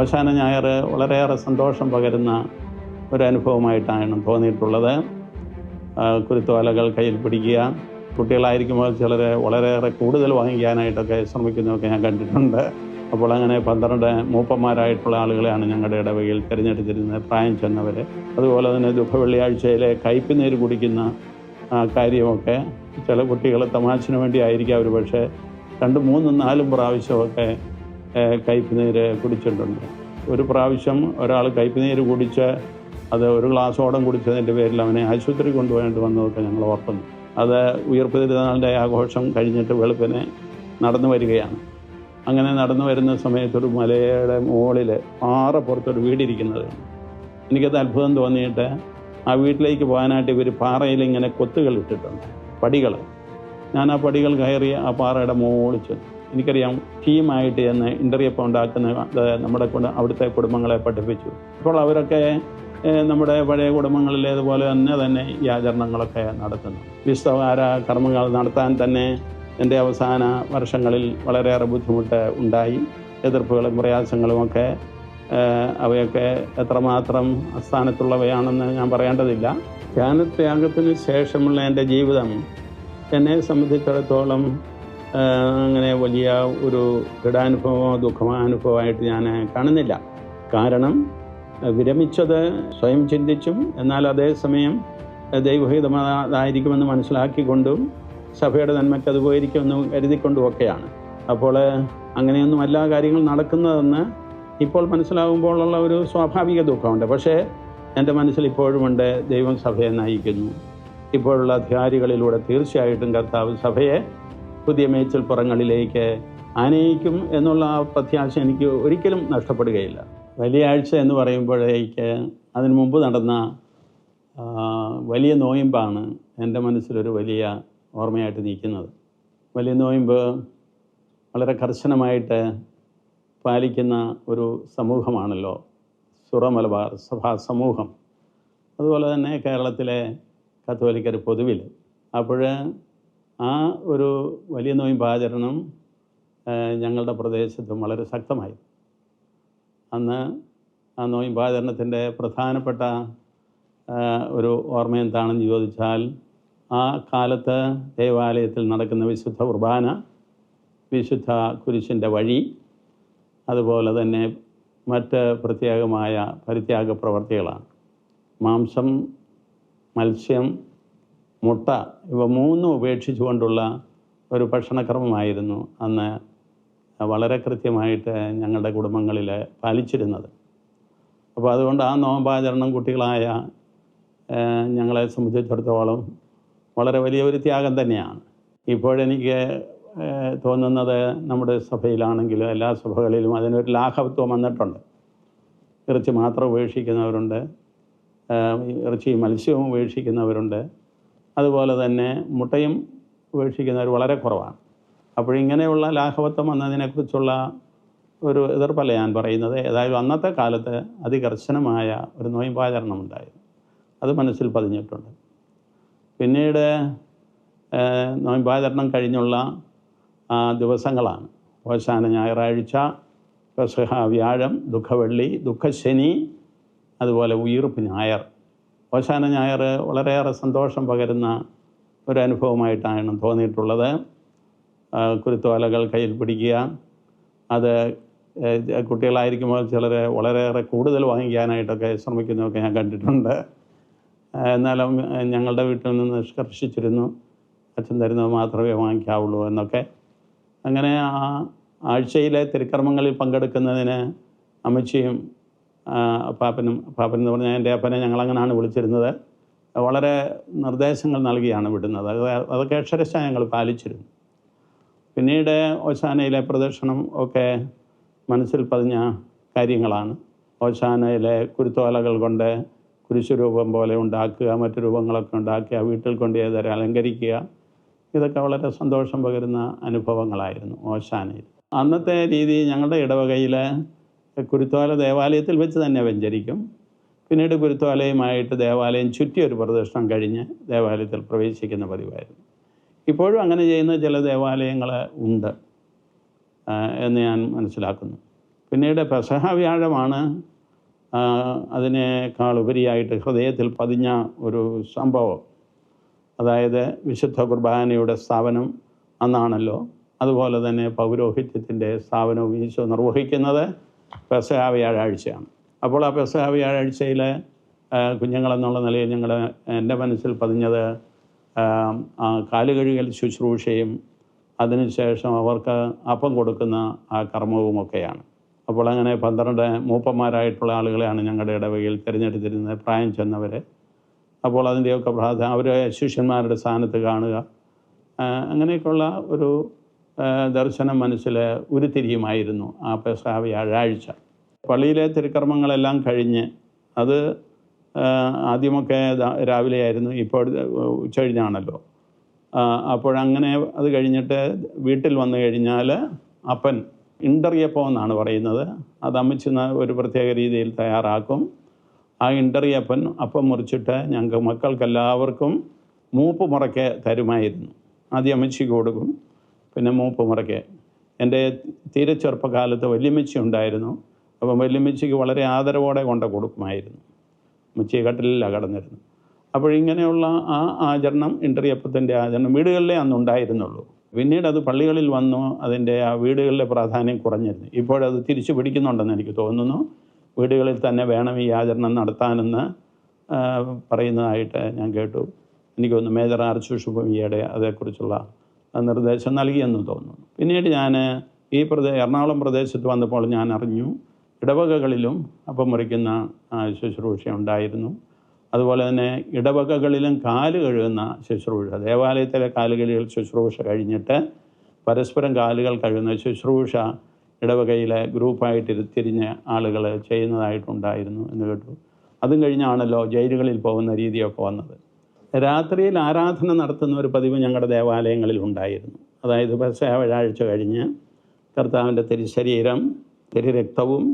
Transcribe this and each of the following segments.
ഓശാന ഞായർ വളരെയേറെ സന്തോഷം പകരുന്ന ഒരനുഭവമായിട്ടാണ് തോന്നിയിട്ടുള്ളത്. കുരുത്തോലകൾ കയ്യിൽ പിടിക്കുക, കുട്ടികളായിരിക്കുമ്പോൾ ചിലർ വളരെയേറെ കൂടുതൽ വാങ്ങിക്കാനായിട്ടൊക്കെ ശ്രമിക്കുന്നതൊക്കെ ഞാൻ കണ്ടിട്ടുണ്ട്. അപ്പോൾ അങ്ങനെ 12 മൂപ്പന്മാരായിട്ടുള്ള ആളുകളെയാണ് ഞങ്ങളുടെ ഇടവകയിൽ തിരഞ്ഞെടുത്തിരുന്നത്, പ്രായം ചെന്നവർ. അതുപോലെ തന്നെ ദുഃഖവെള്ളിയാഴ്ചയിലെ കയ്പുനീര് കുടിക്കുന്ന കാര്യമൊക്കെ ചില കുട്ടികൾ തമാശന് വേണ്ടി ആയിരിക്കാം ഒരു പക്ഷേ 2, 3, 4 പ്രാവശ്യമൊക്കെ കയ്പുനീര് കുടിച്ചിട്ടുണ്ട്. ഒരു പ്രാവശ്യം ഒരാൾ കയ്പുനീര് കുടിച്ച് അത് ഒരു ഗ്ലാസോളം കുടിച്ചതിൻ്റെ പേരിൽ അവനെ ആശുപത്രി കൊണ്ടുപോയിട്ട് വന്നതൊക്കെ ഞങ്ങൾ ഓർക്കുന്നു. അത് ഉയിർപ്പ് തിരുനാളിൻ്റെ ആഘോഷം കഴിഞ്ഞിട്ട് വെളുപ്പിനെ നടന്നു വരികയാണ്. അങ്ങനെ നടന്നു വരുന്ന സമയത്തൊരു മലയുടെ മുകളിൽ പാറപ്പുറത്തൊരു വീടിരിക്കുന്നത് എനിക്കത് അത്ഭുതം തോന്നിയിട്ട് ആ വീട്ടിലേക്ക് പോകാനായിട്ട് ഇവർ പാറയിൽ ഇങ്ങനെ കൊത്തുകൾ ഇട്ടിട്ടുണ്ട്, പടികൾ. ഞാൻ ആ പടികൾ കയറി ആ പാറയുടെ മുകളിൽ ചെന്നു. എനിക്കറിയാം, ടീമായിട്ട് ചെന്ന് ഇൻ്റർവ്യൂ ഉണ്ടാക്കുന്ന നമ്മുടെ അവിടുത്തെ കുടുംബങ്ങളെ പഠിപ്പിച്ചു. അപ്പോൾ അവരൊക്കെ നമ്മുടെ പഴയ കുടുംബങ്ങളിലേതുപോലെ തന്നെ ഈ ആചരണങ്ങളൊക്കെ നടത്തുന്നു. വിസ്തവാര കർമ്മങ്ങൾ നടത്താൻ തന്നെ എൻ്റെ അവസാന വർഷങ്ങളിൽ വളരെയേറെ ബുദ്ധിമുട്ട് ഉണ്ടായി. എതിർപ്പുകളും പ്രയാസങ്ങളുമൊക്കെ അവയൊക്കെ എത്രമാത്രം അസ്ഥാനത്തുള്ളവയാണെന്ന് ഞാൻ പറയേണ്ടതില്ല. ധ്യാനത്യാഗത്തിന് ശേഷമുള്ള എൻ്റെ ജീവിതം എന്നെ സംബന്ധിച്ചിടത്തോളം അങ്ങനെ വലിയ ഒരു ദൃഢാനുഭവമോ ദുഃഖമാനുഭവമായിട്ട് ഞാൻ കാണുന്നില്ല. കാരണം വിരമിച്ചത് സ്വയം ചിന്തിച്ചും എന്നാൽ അതേസമയം ദൈവഹിതമായിരിക്കുമെന്ന് മനസ്സിലാക്കിക്കൊണ്ടും സഭയുടെ നന്മയ്ക്ക് അത് ഉപകരിക്കുമെന്ന് കരുതിക്കൊണ്ടുമൊക്കെയാണ്. അപ്പോൾ അങ്ങനെയൊന്നും എല്ലാ കാര്യങ്ങൾ നടക്കുന്നതെന്ന് ഇപ്പോൾ മനസ്സിലാകുമ്പോഴുള്ള ഒരു സ്വാഭാവിക ദുഃഖമുണ്ട്. പക്ഷേ എൻ്റെ മനസ്സിൽ ഇപ്പോഴുമുണ്ട്, ദൈവം സഭയെ നയിക്കുന്നു. ഇപ്പോഴുള്ള അധികാരികളിലൂടെ തീർച്ചയായിട്ടും കർത്താവ് സഭയെ പുതിയ മേച്ചിൽപ്പുറങ്ങളിലേക്ക് ആനയിക്കും എന്നുള്ള ആ പ്രത്യാശ എനിക്ക് ഒരിക്കലും നഷ്ടപ്പെടുകയില്ല. വലിയ ആഴ്ച എന്ന് പറയുമ്പോഴേക്ക് അതിനു മുമ്പ് നടന്ന വലിയ നോയമ്പാണ് എൻ്റെ മനസ്സിലൊരു വലിയ ഓർമ്മയായിട്ട് നിൽക്കുന്നത്. വലിയ നോയമ്പ് വളരെ കർശനമായിട്ട് പാലിക്കുന്ന ഒരു സമൂഹമാണല്ലോ സുറ മലബാർ സഭാ സമൂഹം. അതുപോലെ തന്നെ കേരളത്തിലെ കത്തോലിക്കർ പൊതുവിൽ. അപ്പോൾ ആ ഒരു വലിയ നോയമ്പ് ആചരണം ഞങ്ങളുടെ പ്രദേശത്തും വളരെ ശക്തമായി. അന്ന് ആ നോയമ്പാചരണത്തിൻ്റെ പ്രധാനപ്പെട്ട ഒരു ഓർമ്മ എന്താണെന്ന് ചോദിച്ചാൽ, ആ കാലത്ത് ദേവാലയത്തിൽ നടക്കുന്ന വിശുദ്ധ കുർബാന, വിശുദ്ധ കുരിശിൻ്റെ വഴി, അതുപോലെ തന്നെ മറ്റ് പ്രത്യേകമായ പരിത്യാഗ പ്രവർത്തികളാണ്. മാംസം, മത്സ്യം, മുട്ട ഇവ 3 ഉപേക്ഷിച്ചുകൊണ്ടുള്ള ഒരു ഭക്ഷണക്രമമായിരുന്നു അന്ന് വളരെ കൃത്യമായിട്ട് ഞങ്ങളുടെ കുടുംബങ്ങളിൽ പാലിച്ചിരുന്നത്. അപ്പോൾ അതുകൊണ്ട് ആ നോമ്പാചരണം കുട്ടികളായ ഞങ്ങളെ സംബന്ധിച്ചിടത്തോളം വളരെ വലിയ ഒരു ത്യാഗം തന്നെയാണ്. ഇപ്പോഴെനിക്ക് തോന്നുന്നത് നമ്മുടെ സഭയിലാണെങ്കിലും എല്ലാ സഭകളിലും അതിനൊരു ലാഘവത്വം വന്നിട്ടുണ്ട്. ഇറച്ചി മാത്രം ഉപേക്ഷിക്കുന്നവരുണ്ട്, ഇറച്ചിയും മത്സ്യവും ഉപേക്ഷിക്കുന്നവരുണ്ട്, അതുപോലെ തന്നെ മുട്ടയും ഉപേക്ഷിക്കുന്നവർ വളരെ കുറവാണ്. അപ്പോഴിങ്ങനെയുള്ള ലാഘവത്വം വന്നതിനെക്കുറിച്ചുള്ള ഒരു എതിർപ്പല്ല ഞാൻ പറയുന്നത്. ഏതായാലും അന്നത്തെ കാലത്ത് അതികർശനമായ ഒരു നോയമ്പാചരണം ഉണ്ടായിരുന്നു. അത് മനസ്സിൽ പതിഞ്ഞിട്ടുണ്ട്. പിന്നീട് നോയമ്പാചരണം കഴിഞ്ഞുള്ള ദിവസങ്ങളാണ് ഓശാന ഞായറാഴ്ച, പെസഹ വ്യാഴം, ദുഃഖവെള്ളി, ദുഃഖശനി, അതുപോലെ ഉയിർപ്പ് ഞായർ. ഓശാന ഞായർ വളരെയേറെ സന്തോഷം പകരുന്ന ഒരനുഭവമായിട്ടാണ് തോന്നിയിട്ടുള്ളത്. കുരുത്തോലകൾ കയ്യിൽ പിടിക്കുക, അത് കുട്ടികളായിരിക്കുമ്പോൾ ചിലർ വളരെയേറെ കൂടുതൽ വാങ്ങിക്കാനായിട്ടൊക്കെ ശ്രമിക്കുന്നതൊക്കെ ഞാൻ കണ്ടിട്ടുണ്ട്. എന്നാലും ഞങ്ങളുടെ വീട്ടിൽ നിന്ന് നിഷ്കർഷിച്ചിരുന്നു, അച്ഛൻ തരുന്നത് മാത്രമേ വാങ്ങിക്കാവുള്ളൂ എന്നൊക്കെ. അങ്ങനെ ആ ആഴ്ചയിലെ തിരുക്കർമ്മങ്ങളിൽ പങ്കെടുക്കുന്നതിന് അമ്മച്ചിയും പാപ്പനും എന്ന് പറഞ്ഞാൽ എൻ്റെ അപ്പനെ ഞങ്ങളങ്ങനെയാണ് വിളിച്ചിരുന്നത്, വളരെ നിർദ്ദേശങ്ങൾ നൽകിയാണ് വിടുന്നത്. അതൊക്കെ അക്ഷരശഃ ഞങ്ങൾ പാലിച്ചിരുന്നു. പിന്നീട് ഓശാനയിലെ പ്രദക്ഷിണം ഒക്കെ മനസ്സിൽ പതിഞ്ഞ കാര്യങ്ങളാണ്. ഓശാനയിലെ കുരുത്തോലകൾ കൊണ്ട് കുരിശുരൂപം പോലെ ഉണ്ടാക്കുക, മറ്റു രൂപങ്ങളൊക്കെ ഉണ്ടാക്കുക, വീട്ടിൽ കൊണ്ട് ഏതൊരു അലങ്കരിക്കുക, ഇതൊക്കെ വളരെ സന്തോഷം പകരുന്ന അനുഭവങ്ങളായിരുന്നു ഓശാനയിൽ. അന്നത്തെ രീതി ഞങ്ങളുടെ ഇടവകയിൽ കുരുത്തോല ദേവാലയത്തിൽ വെച്ച് തന്നെ വെഞ്ചരിക്കും. പിന്നീട് കുരുത്തോലയുമായിട്ട് ദേവാലയം ചുറ്റിയൊരു പ്രദക്ഷിണം കഴിഞ്ഞ് ദേവാലയത്തിൽ പ്രവേശിക്കുന്ന പതിവായിരുന്നു. ഇപ്പോഴും അങ്ങനെ ചെയ്യുന്ന ചില ദേവാലയങ്ങൾ ഉണ്ട് എന്ന് ഞാൻ മനസ്സിലാക്കുന്നു. പിന്നീട് പെസഹ വ്യാഴമാണ് അതിനേക്കാൾ ഉപരിയായിട്ട് ഹൃദയത്തിൽ പതിഞ്ഞ ഒരു സംഭവം. അതായത് വിശുദ്ധ കുർബാനയുടെ സ്ഥാപനം അന്നാണല്ലോ. അതുപോലെ തന്നെ പൗരോഹിത്യത്തിൻ്റെ സ്ഥാപനവും ഈശോ നിർവഹിക്കുന്നത് പെസഹ വ്യാഴാഴ്ചയാണ്. അപ്പോൾ ആ പെസഹ വ്യാഴാഴ്ചയിൽ കുഞ്ഞുങ്ങളെന്നുള്ള നിലയിൽ എൻ്റെ മനസ്സിൽ പതിഞ്ഞത് കാലുകഴുകൽ ശുശ്രൂഷയും അതിനുശേഷം അവർക്ക് അപ്പം കൊടുക്കുന്ന ആ കർമ്മവുമൊക്കെയാണ്. അപ്പോൾ അങ്ങനെ 12 മൂപ്പന്മാരായിട്ടുള്ള ആളുകളെയാണ് ഞങ്ങളുടെ ഇടവകയിൽ തിരഞ്ഞെടുത്തിരുന്നത്, പ്രായം ചെന്നവർ. അപ്പോൾ അതിൻ്റെയൊക്കെ പ്രാധാന്യം അവരെ ശിഷ്യന്മാരുടെ സ്ഥാനത്ത് കാണുക, അങ്ങനെയൊക്കെയുള്ള ഒരു ദർശനം മനസ്സിൽ ഉരുത്തിരിയുമായിരുന്നു ആ പെസഹ വ്യാഴാഴ്ച. പള്ളിയിലെ തിരുക്കർമ്മങ്ങളെല്ലാം കഴിഞ്ഞ് അത് ആദ്യമൊക്കെ രാവിലെ ആയിരുന്നു, ഇപ്പോൾ ഉച്ചകഴിഞ്ഞാണല്ലോ. അപ്പോഴങ്ങനെ അത് കഴിഞ്ഞിട്ട് വീട്ടിൽ വന്നു കഴിഞ്ഞാൽ അപ്പൻ ഇണ്ടറിയപ്പം എന്നാണ് പറയുന്നത്. അത് അമ്മച്ചി ഒരു പ്രത്യേക രീതിയിൽ തയ്യാറാക്കും. ആ ഇണ്ടറിയപ്പൻ അപ്പം മുറിച്ചിട്ട് ഞങ്ങൾക്ക് മക്കൾക്കെല്ലാവർക്കും മൂപ്പ് മുറയ്ക്ക് തരുമായിരുന്നു. ആദ്യം അമ്മച്ചിക്ക് കൊടുക്കും, പിന്നെ മൂപ്പ് മുറയ്ക്ക്. എൻ്റെ തീരെ ചെറുപ്പകാലത്ത് വല്യമ്മച്ചി ഉണ്ടായിരുന്നു. അപ്പം വല്യമ്മച്ചിക്ക് വളരെ ആദരവോടെ കൊണ്ട് കൊടുക്കുമായിരുന്നു. അമ്മച്ചി കട്ടിലിലാണ് കടന്നിരുന്നു. അപ്പോഴിങ്ങനെയുള്ള ആ ആചരണം, ഇണ്ടറിയപ്പത്തിൻ്റെ ആചരണം വീടുകളിലേ അന്നുണ്ടായിരുന്നുള്ളൂ. പിന്നീട് അത് പള്ളികളിൽ വന്നു, അതിൻ്റെ ആ വീടുകളിലെ പ്രാധാന്യം കുറഞ്ഞിരുന്നു. ഇപ്പോഴത് തിരിച്ചു പിടിക്കുന്നുണ്ടെന്ന് എനിക്ക് തോന്നുന്നു. വീടുകളിൽ തന്നെ വേണം ഈ ആചരണം നടത്താനെന്ന് പറയുന്നതായിട്ട് ഞാൻ കേട്ടു. എനിക്കൊന്ന് മേജർ ആർച്ച് ബിഷപ്പ് ഈയിടെ അതേക്കുറിച്ചുള്ള നിർദ്ദേശം നൽകിയെന്ന് തോന്നുന്നു. പിന്നീട് ഞാൻ ഈ എറണാകുളം പ്രദേശത്ത് വന്നപ്പോൾ ഞാൻ അറിഞ്ഞു ഇടവകകളിലും അപ്പം മുറിക്കുന്ന ശുശ്രൂഷ ഉണ്ടായിരുന്നു. അതുപോലെ തന്നെ ഇടവകകളിലും കാല് കഴുകുന്ന ശുശ്രൂഷ, ദേവാലയത്തിലെ കാലുകഴുകൽ ശുശ്രൂഷ കഴിഞ്ഞിട്ട് പരസ്പരം കാലുകൾ കഴുകുന്ന ശുശ്രൂഷ ഇടവകയിലെ ഗ്രൂപ്പായിട്ട് തിരിഞ്ഞ് ആളുകൾ ചെയ്യുന്നതായിട്ടുണ്ടായിരുന്നു എന്ന് കേട്ടു. അതും കഴിഞ്ഞാണല്ലോ ജയിലുകളിൽ പോകുന്ന രീതിയൊക്കെ വന്നത്. രാത്രിയിൽ ആരാധന നടത്തുന്ന ഒരു പതിവ് ഞങ്ങളുടെ ദേവാലയങ്ങളിൽ ഉണ്ടായിരുന്നു. അതായത് പെസഹ വ്യാഴാഴ്ച കഴിഞ്ഞ് കർത്താവിൻ്റെ തിരുശരീരം, തിരുരക്തവും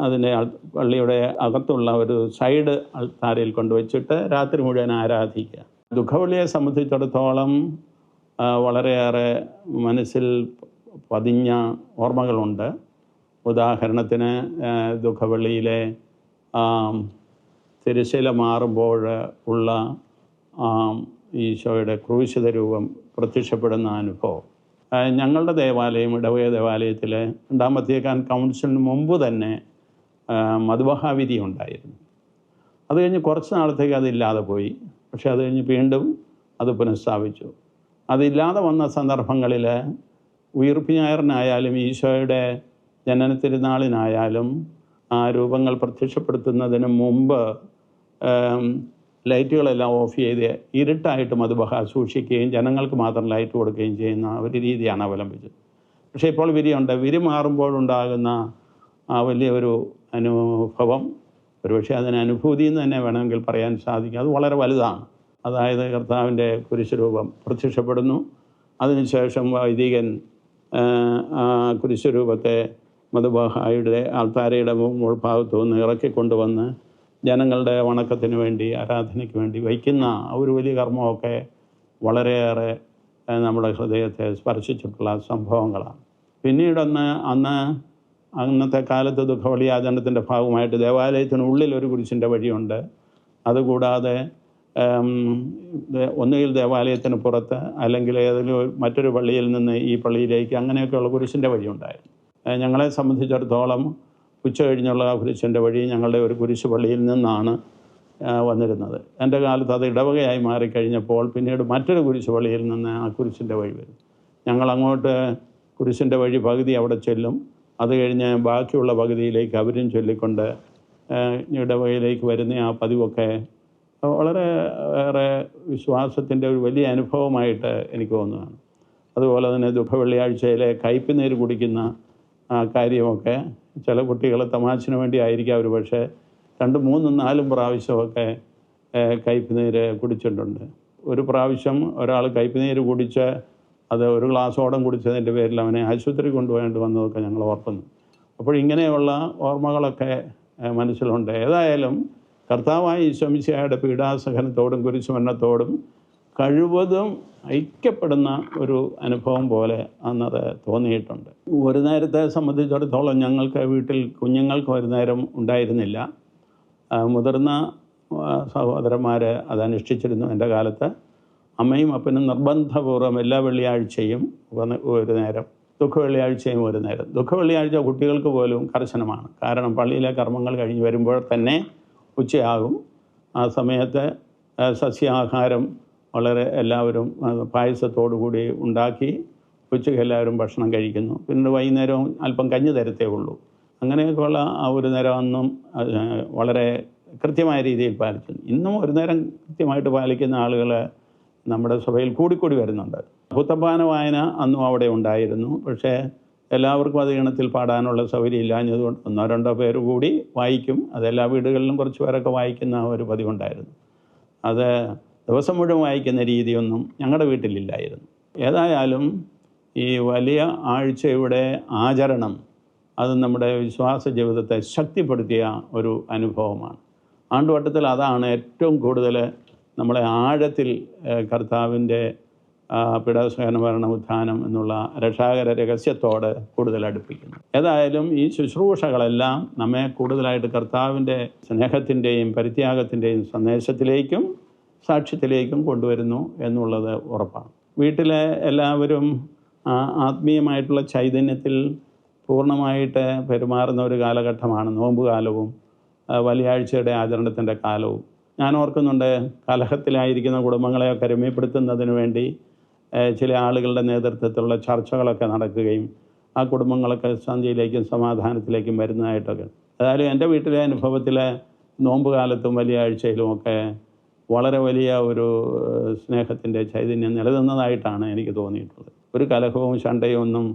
അതിൻ്റെ പള്ളിയുടെ അകത്തുള്ള ഒരു സൈഡ് അൾത്താരയിൽ കൊണ്ടുവച്ചിട്ട് രാത്രി മുഴുവൻ ആരാധിക്കുക. ദുഃഖവെള്ളിയെ സംബന്ധിച്ചിടത്തോളം വളരെയേറെ മനസ്സിൽ പതിഞ്ഞ ഓർമ്മകളുണ്ട്. ഉദാഹരണത്തിന് ദുഃഖവെള്ളിയിലെ തിരുശീല മാറുമ്പോൾ ഉള്ള ഈശോയുടെ ക്രൂശിത രൂപം പ്രത്യക്ഷപ്പെടുന്ന അനുഭവം. ഞങ്ങളുടെ ദേവാലയം, ഇടവക ദേവാലയത്തിൽ 2ാം വത്തിക്കാൻ കൗൺസിലിന് മുമ്പ് തന്നെ മദ്ബഹാവിധി ഉണ്ടായിരുന്നു. അത് കഴിഞ്ഞ് കുറച്ച് നാളത്തേക്ക് അതില്ലാതെ പോയി. പക്ഷേ അത് കഴിഞ്ഞ് വീണ്ടും അത് പുനഃസ്ഥാപിച്ചു. അതില്ലാതെ വന്ന സന്ദർഭങ്ങളിൽ ഉയിർപ്പ് ഞായറിനായാലും ഈശോയുടെ ജനന തിരുനാളിനായാലും ആ രൂപങ്ങൾ പ്രത്യക്ഷപ്പെടുത്തുന്നതിന് മുമ്പ് ലൈറ്റുകളെല്ലാം ഓഫ് ചെയ്ത് ഇരുട്ടായിട്ട് മദ്ബഹ സൂക്ഷിക്കുകയും ജനങ്ങൾക്ക് മാത്രം ലൈറ്റ് കൊടുക്കുകയും ചെയ്യുന്ന ഒരു രീതിയാണ് അവലംബിച്ചത്. പക്ഷേ ഇപ്പോൾ വിരിയുണ്ട്. വിരി മാറുമ്പോഴുണ്ടാകുന്ന ആ വലിയൊരു അനുഭവം, ഒരുപക്ഷെ അതിന് അനുഭൂതി എന്ന് തന്നെ വേണമെങ്കിൽ പറയാൻ സാധിക്കും. അത് വളരെ വലുതാണ്. അതായത് കർത്താവിൻ്റെ കുരിശുരൂപം പ്രത്യക്ഷപ്പെടുന്നു. അതിനുശേഷം വൈദികൻ ആ കുരിശുരൂപത്തെ മദ്ബഹായുടെ ആൾത്താരയുടെ മുൾഭാഗത്തു നിന്ന് ഇറക്കിക്കൊണ്ടുവന്ന് ജനങ്ങളുടെ വണക്കത്തിന് വേണ്ടി, ആരാധനയ്ക്ക് വേണ്ടി വയ്ക്കുന്ന ഒരു വലിയ കർമ്മമൊക്കെ വളരെയേറെ നമ്മുടെ ഹൃദയത്തെ സ്പർശിച്ചിട്ടുള്ള സംഭവങ്ങളാണ്. പിന്നീടൊന്ന് അന്നത്തെ കാലത്ത് ദുഃഖവെള്ളി ആചരണത്തിൻ്റെ ഭാഗമായിട്ട് ദേവാലയത്തിനുള്ളിൽ ഒരു കുരിശിൻ്റെ വഴിയുണ്ട്. അതുകൂടാതെ ഒന്നുകിൽ ദേവാലയത്തിന് പുറത്ത് അല്ലെങ്കിൽ ഏതെങ്കിലും മറ്റൊരു പള്ളിയിൽ നിന്ന് ഈ പള്ളിയിലേക്ക് അങ്ങനെയൊക്കെയുള്ള കുരിശിൻ്റെ വഴിയുണ്ടായിരുന്നു. ഞങ്ങളെ സംബന്ധിച്ചിടത്തോളം ഉച്ച കഴിഞ്ഞുള്ള കുരിശിൻ്റെ വഴി ഞങ്ങളുടെ ഒരു കുരിശ് പള്ളിയിൽ നിന്നാണ് വന്നിരുന്നത്. എൻ്റെ കാലത്ത് അത് ഇടവകയായി മാറിക്കഴിഞ്ഞപ്പോൾ പിന്നീട് മറ്റൊരു കുരിശ് പള്ളിയിൽ നിന്ന് ആ കുരിശിൻ്റെ വഴി വരും. ഞങ്ങളങ്ങോട്ട് കുരിശിൻ്റെ വഴി പകുതി അവിടെ ചെല്ലും. അത് കഴിഞ്ഞ് ബാക്കിയുള്ള പകുതിയിലേക്ക് അവരും ചൊല്ലിക്കൊണ്ട് ഇടവകയിലേക്ക് വരുന്ന ആ പതിവൊക്കെ വളരെ ഏറെ വിശ്വാസത്തിൻ്റെ ഒരു വലിയ അനുഭവമായിട്ട് എനിക്ക് തോന്നുന്നതാണ്. അതുപോലെ തന്നെ ദുഃഖവെള്ളിയാഴ്ചയിലെ കയ്പ് നീര് കുടിക്കുന്ന കാര്യമൊക്കെ ചില കുട്ടികൾ തമാശന് വേണ്ടി ആയിരിക്കാം ഒരു പക്ഷേ 2, 3, 4 പ്രാവശ്യമൊക്കെ കയ്പ് നീര് കുടിച്ചിട്ടുണ്ട്. ഒരു പ്രാവശ്യം ഒരാൾ കയ്പ് നീര് കുടിച്ച് അത് ഒരു ഗ്ലാസ്സോളം കുടിച്ചതിൻ്റെ പേരിൽ അവനെ ആശുപത്രി കൊണ്ടുപോയിട്ട് വന്നതൊക്കെ ഞങ്ങൾ ഓർക്കുന്നു. അപ്പോൾ ഇങ്ങനെയുള്ള ഓർമ്മകളൊക്കെ മനസ്സിലുണ്ട്. ഏതായാലും കർത്താവായ ഈശോ മിശിഹായുടെ പീഡാസഹനത്തോടും കുരിശുമരണത്തോടും കഴിവതും ഐക്യപ്പെടുന്ന ഒരു അനുഭവം പോലെ അന്നത് തോന്നിയിട്ടുണ്ട്. ഒരു നേരത്തെ സംബന്ധിച്ചിടത്തോളം ഞങ്ങൾക്ക് വീട്ടിൽ കുഞ്ഞുങ്ങൾക്ക് ഒരു നേരം ഉണ്ടായിരുന്നില്ല. മുതിർന്ന സഹോദരന്മാർ അതനുഷ്ഠിച്ചിരുന്നു. എൻ്റെ കാലത്ത് അമ്മയും അപ്പനും നിർബന്ധപൂർവ്വം എല്ലാ വെള്ളിയാഴ്ചയും ഒരു നേരം, ദുഃഖവെള്ളിയാഴ്ചയും ഒരു നേരം. ദുഃഖവെള്ളിയാഴ്ച കുട്ടികൾക്ക് പോലും കർശനമാണ്. കാരണം പള്ളിയിലെ കർമ്മങ്ങൾ കഴിഞ്ഞ് വരുമ്പോൾ തന്നെ ഉച്ചയാകും. ആ സമയത്ത് സസ്യാഹാരം വളരെ എല്ലാവരും പായസത്തോടു കൂടി ഉണ്ടാക്കി ഉച്ചയ്ക്ക് എല്ലാവരും ഭക്ഷണം കഴിക്കുന്നു. പിന്നെ വൈകുന്നേരവും അല്പം കഞ്ഞി തരത്തേ ഉള്ളൂ. അങ്ങനെയൊക്കെയുള്ള ആ ഒരു നേരം അന്നും വളരെ കൃത്യമായ രീതിയിൽ പാലിച്ചു. ഇന്നും ഒരു നേരം കൃത്യമായിട്ട് പാലിക്കുന്ന ആളുകൾ നമ്മുടെ സഭയിൽ കൂടിക്കൂടി വരുന്നുണ്ട്. കുത്തപ്പാന വായന അന്നും അവിടെ ഉണ്ടായിരുന്നു. പക്ഷേ എല്ലാവർക്കും അത് ഈണത്തിൽ പാടാനുള്ള സൗകര്യം ഇല്ലാഞ്ഞതുകൊണ്ട് ഒന്നോ രണ്ടോ പേര് കൂടി വായിക്കും. അതെല്ലാ വീടുകളിലും കുറച്ച് പേരൊക്കെ വായിക്കുന്ന ഒരു പതിവുണ്ടായിരുന്നു. അത് ദിവസം മുഴുവൻ വായിക്കുന്ന രീതിയൊന്നും ഞങ്ങളുടെ വീട്ടിലില്ലായിരുന്നു. ഏതായാലും ഈ വലിയ ആഴ്ചയുടെ ആചരണം അത് നമ്മുടെ വിശ്വാസ ജീവിതത്തെ ശക്തിപ്പെടുത്തിയ ഒരു അനുഭവമാണ്. ആണ്ടുവട്ടത്തിൽ അതാണ് ഏറ്റവും കൂടുതൽ നമ്മളെ ആഴത്തിൽ കർത്താവിൻ്റെ പീഡാസഹന മരണ ഉത്ഥാനം എന്നുള്ള രക്ഷാകര രഹസ്യത്തോട് കൂടുതൽ അടുപ്പിക്കുന്നു. ഏതായാലും ഈ ശുശ്രൂഷകളെല്ലാം നമ്മെ കൂടുതലായിട്ട് കർത്താവിൻ്റെ സ്നേഹത്തിൻ്റെയും പരിത്യാഗത്തിൻ്റെയും സന്ദേശത്തിലേക്കും സാക്ഷ്യത്തിലേക്കും കൊണ്ടുവരുന്നു എന്നുള്ളത് ഉറപ്പാണ്. വീട്ടിലെ എല്ലാവരും ആത്മീയമായിട്ടുള്ള ചൈതന്യത്തിൽ പൂർണ്ണമായിട്ട് പെരുമാറുന്ന ഒരു കാലഘട്ടമാണ് നോമ്പ് കാലവും വലിയാഴ്ചയുടെ ആചരണത്തിൻ്റെ കാലവും. ഞാൻ ഓർക്കുന്നുണ്ട്, കലഹത്തിലായിരിക്കുന്ന കുടുംബങ്ങളെയൊക്കെ രമ്യപ്പെടുത്തുന്നതിന് വേണ്ടി ചില ആളുകളുടെ നേതൃത്വത്തിലുള്ള ചർച്ചകളൊക്കെ നടക്കുകയും ആ കുടുംബങ്ങളൊക്കെ ശാന്തിയിലേക്കും സമാധാനത്തിലേക്കും വരുന്നതായിട്ടൊക്കെ. ഏതായാലും എൻ്റെ വീട്ടിലെ അനുഭവത്തിൽ നോമ്പ് കാലത്തും വലിയ ആഴ്ചയിലുമൊക്കെ വളരെ വലിയ ഒരു സ്നേഹത്തിൻ്റെ ചൈതന്യം നിലനിന്നതായിട്ടാണ് എനിക്ക് തോന്നിയിട്ടുള്ളത്. ഒരു കലഹവും ശണ്ടയും ഒന്നും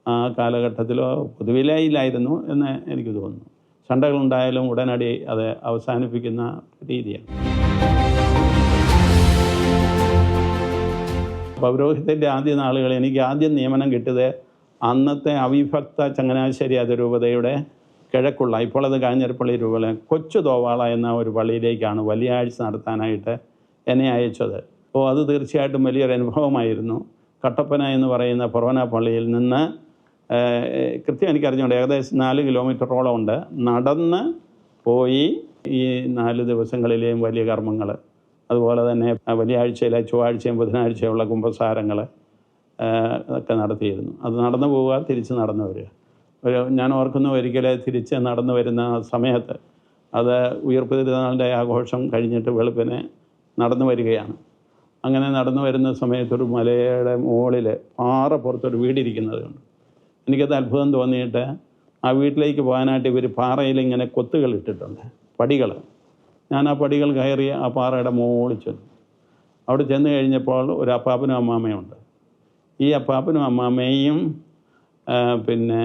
ആ കാലഘട്ടത്തിലോ പൊതുവിലേ ഇല്ലായിരുന്നു എന്ന് എനിക്ക് തോന്നുന്നു. ശണ്ടകളുണ്ടായാലും ഉടനടി അത് അവസാനിപ്പിക്കുന്ന രീതിയാണ്. പൗരോഹിത്യത്തിൻ്റെ ആദ്യ നാളുകൾ എനിക്ക് ആദ്യം നിയമനം കിട്ടിയത് അന്നത്തെ അവിഭക്ത ചങ്ങനാശ്ശേരി അതിരൂപതയുടെ കിഴക്കുള്ള, ഇപ്പോൾ അത് കാഞ്ഞിരപ്പള്ളി രൂപതയിലെ കൊച്ചു തോവാള എന്ന ഒരു പള്ളിയിലേക്കാണ് വലിയ ആഴ്ച നടത്താനായിട്ട് എന്നെ അയച്ചത്. അപ്പോൾ അത് തീർച്ചയായിട്ടും വലിയൊരു അനുഭവമായിരുന്നു. കട്ടപ്പന എന്ന് പറയുന്ന ഫൊറോന പള്ളിയിൽ നിന്ന് കൃത്യം എനിക്കറിഞ്ഞുകൊണ്ട് ഏകദേശം 4 കിലോമീറ്ററോളം ഉണ്ട്. നടന്ന് പോയി ഈ 4 ദിവസങ്ങളിലെയും വലിയ കർമ്മങ്ങൾ, അതുപോലെ തന്നെ വലിയ ആഴ്ചയിലെ ചൊവ്വാഴ്ചയും ബുധനാഴ്ചയുള്ള കുമ്പസാരങ്ങൾ ഒക്കെ നടത്തിയിരുന്നു. അത് നടന്നു പോവുക, തിരിച്ച് നടന്നു വരിക. ഞാൻ ഓർക്കുന്നു, ഒരിക്കൽ തിരിച്ച് നടന്നു വരുന്ന സമയത്ത് അത് ഉയിർപ്പ് തിരുനാളിൻ്റെ ആഘോഷം കഴിഞ്ഞിട്ട് വെളുപ്പിനെ നടന്നു വരികയാണ്. അങ്ങനെ നടന്നു വരുന്ന സമയത്തൊരു മലയുടെ മുകളിൽ പാറപ്പുറത്തൊരു വീടിരിക്കുന്നത് കണ്ടു. എനിക്കത് അത്ഭുതം തോന്നിയിട്ട് ആ വീട്ടിലേക്ക് പോകാനായിട്ട് ഇവർ പാറയിൽ ഇങ്ങനെ കൊത്തുകൾ ഇട്ടിട്ടുണ്ട്, പടികൾ. ഞാൻ ആ പടികൾ കയറി ആ പാറയുടെ മുകളിൽ ചെന്നു. അവിടെ ചെന്ന് കഴിഞ്ഞപ്പോൾ ഒരു അപ്പാപ്പനും അമ്മാമ്മയുണ്ട്. ഈ അപ്പാപ്പനും അമ്മാമ്മയും പിന്നെ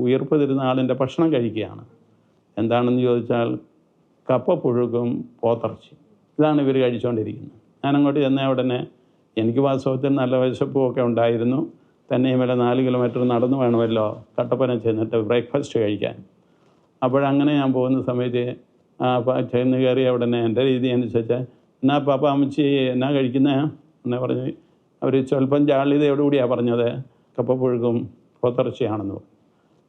ഉയിർപ്പ് തിരുനാളിൻ്റെ ഭക്ഷണം കഴിക്കുകയാണ്. എന്താണെന്ന് ചോദിച്ചാൽ കപ്പ പുഴുക്കും പോത്തിറച്ചി, ഇതാണ് ഇവർ കഴിച്ചുകൊണ്ടിരിക്കുന്നത്. ഞാനങ്ങോട്ട് ചെന്ന ഉടനെ എനിക്ക് വാസ്തവത്തിൽ നല്ല വിശപ്പും ഒക്കെ ഉണ്ടായിരുന്നു. തന്നെയുമല്ല 4 കിലോമീറ്റർ നടന്നു വേണമല്ലോ കട്ടപ്പന ചെന്നിട്ട് ബ്രേക്ക്ഫാസ്റ്റ് കഴിക്കാൻ. അപ്പോഴങ്ങനെ ഞാൻ പോകുന്ന സമയത്ത് ചെന്ന് കയറിയ ഉടനെ എൻ്റെ രീതി അനുസരിച്ച് എന്നാ പാപ്പ അമ്മച്ചി എന്നാ കഴിക്കുന്നത് എന്നെ പറഞ്ഞ് അവർ സ്വല്പം ജാള്യതയോടുകൂടിയാണ് പറഞ്ഞത് കപ്പപ്പുഴുക്കും പോത്തിറച്ചിയാണെന്ന് പറഞ്ഞു.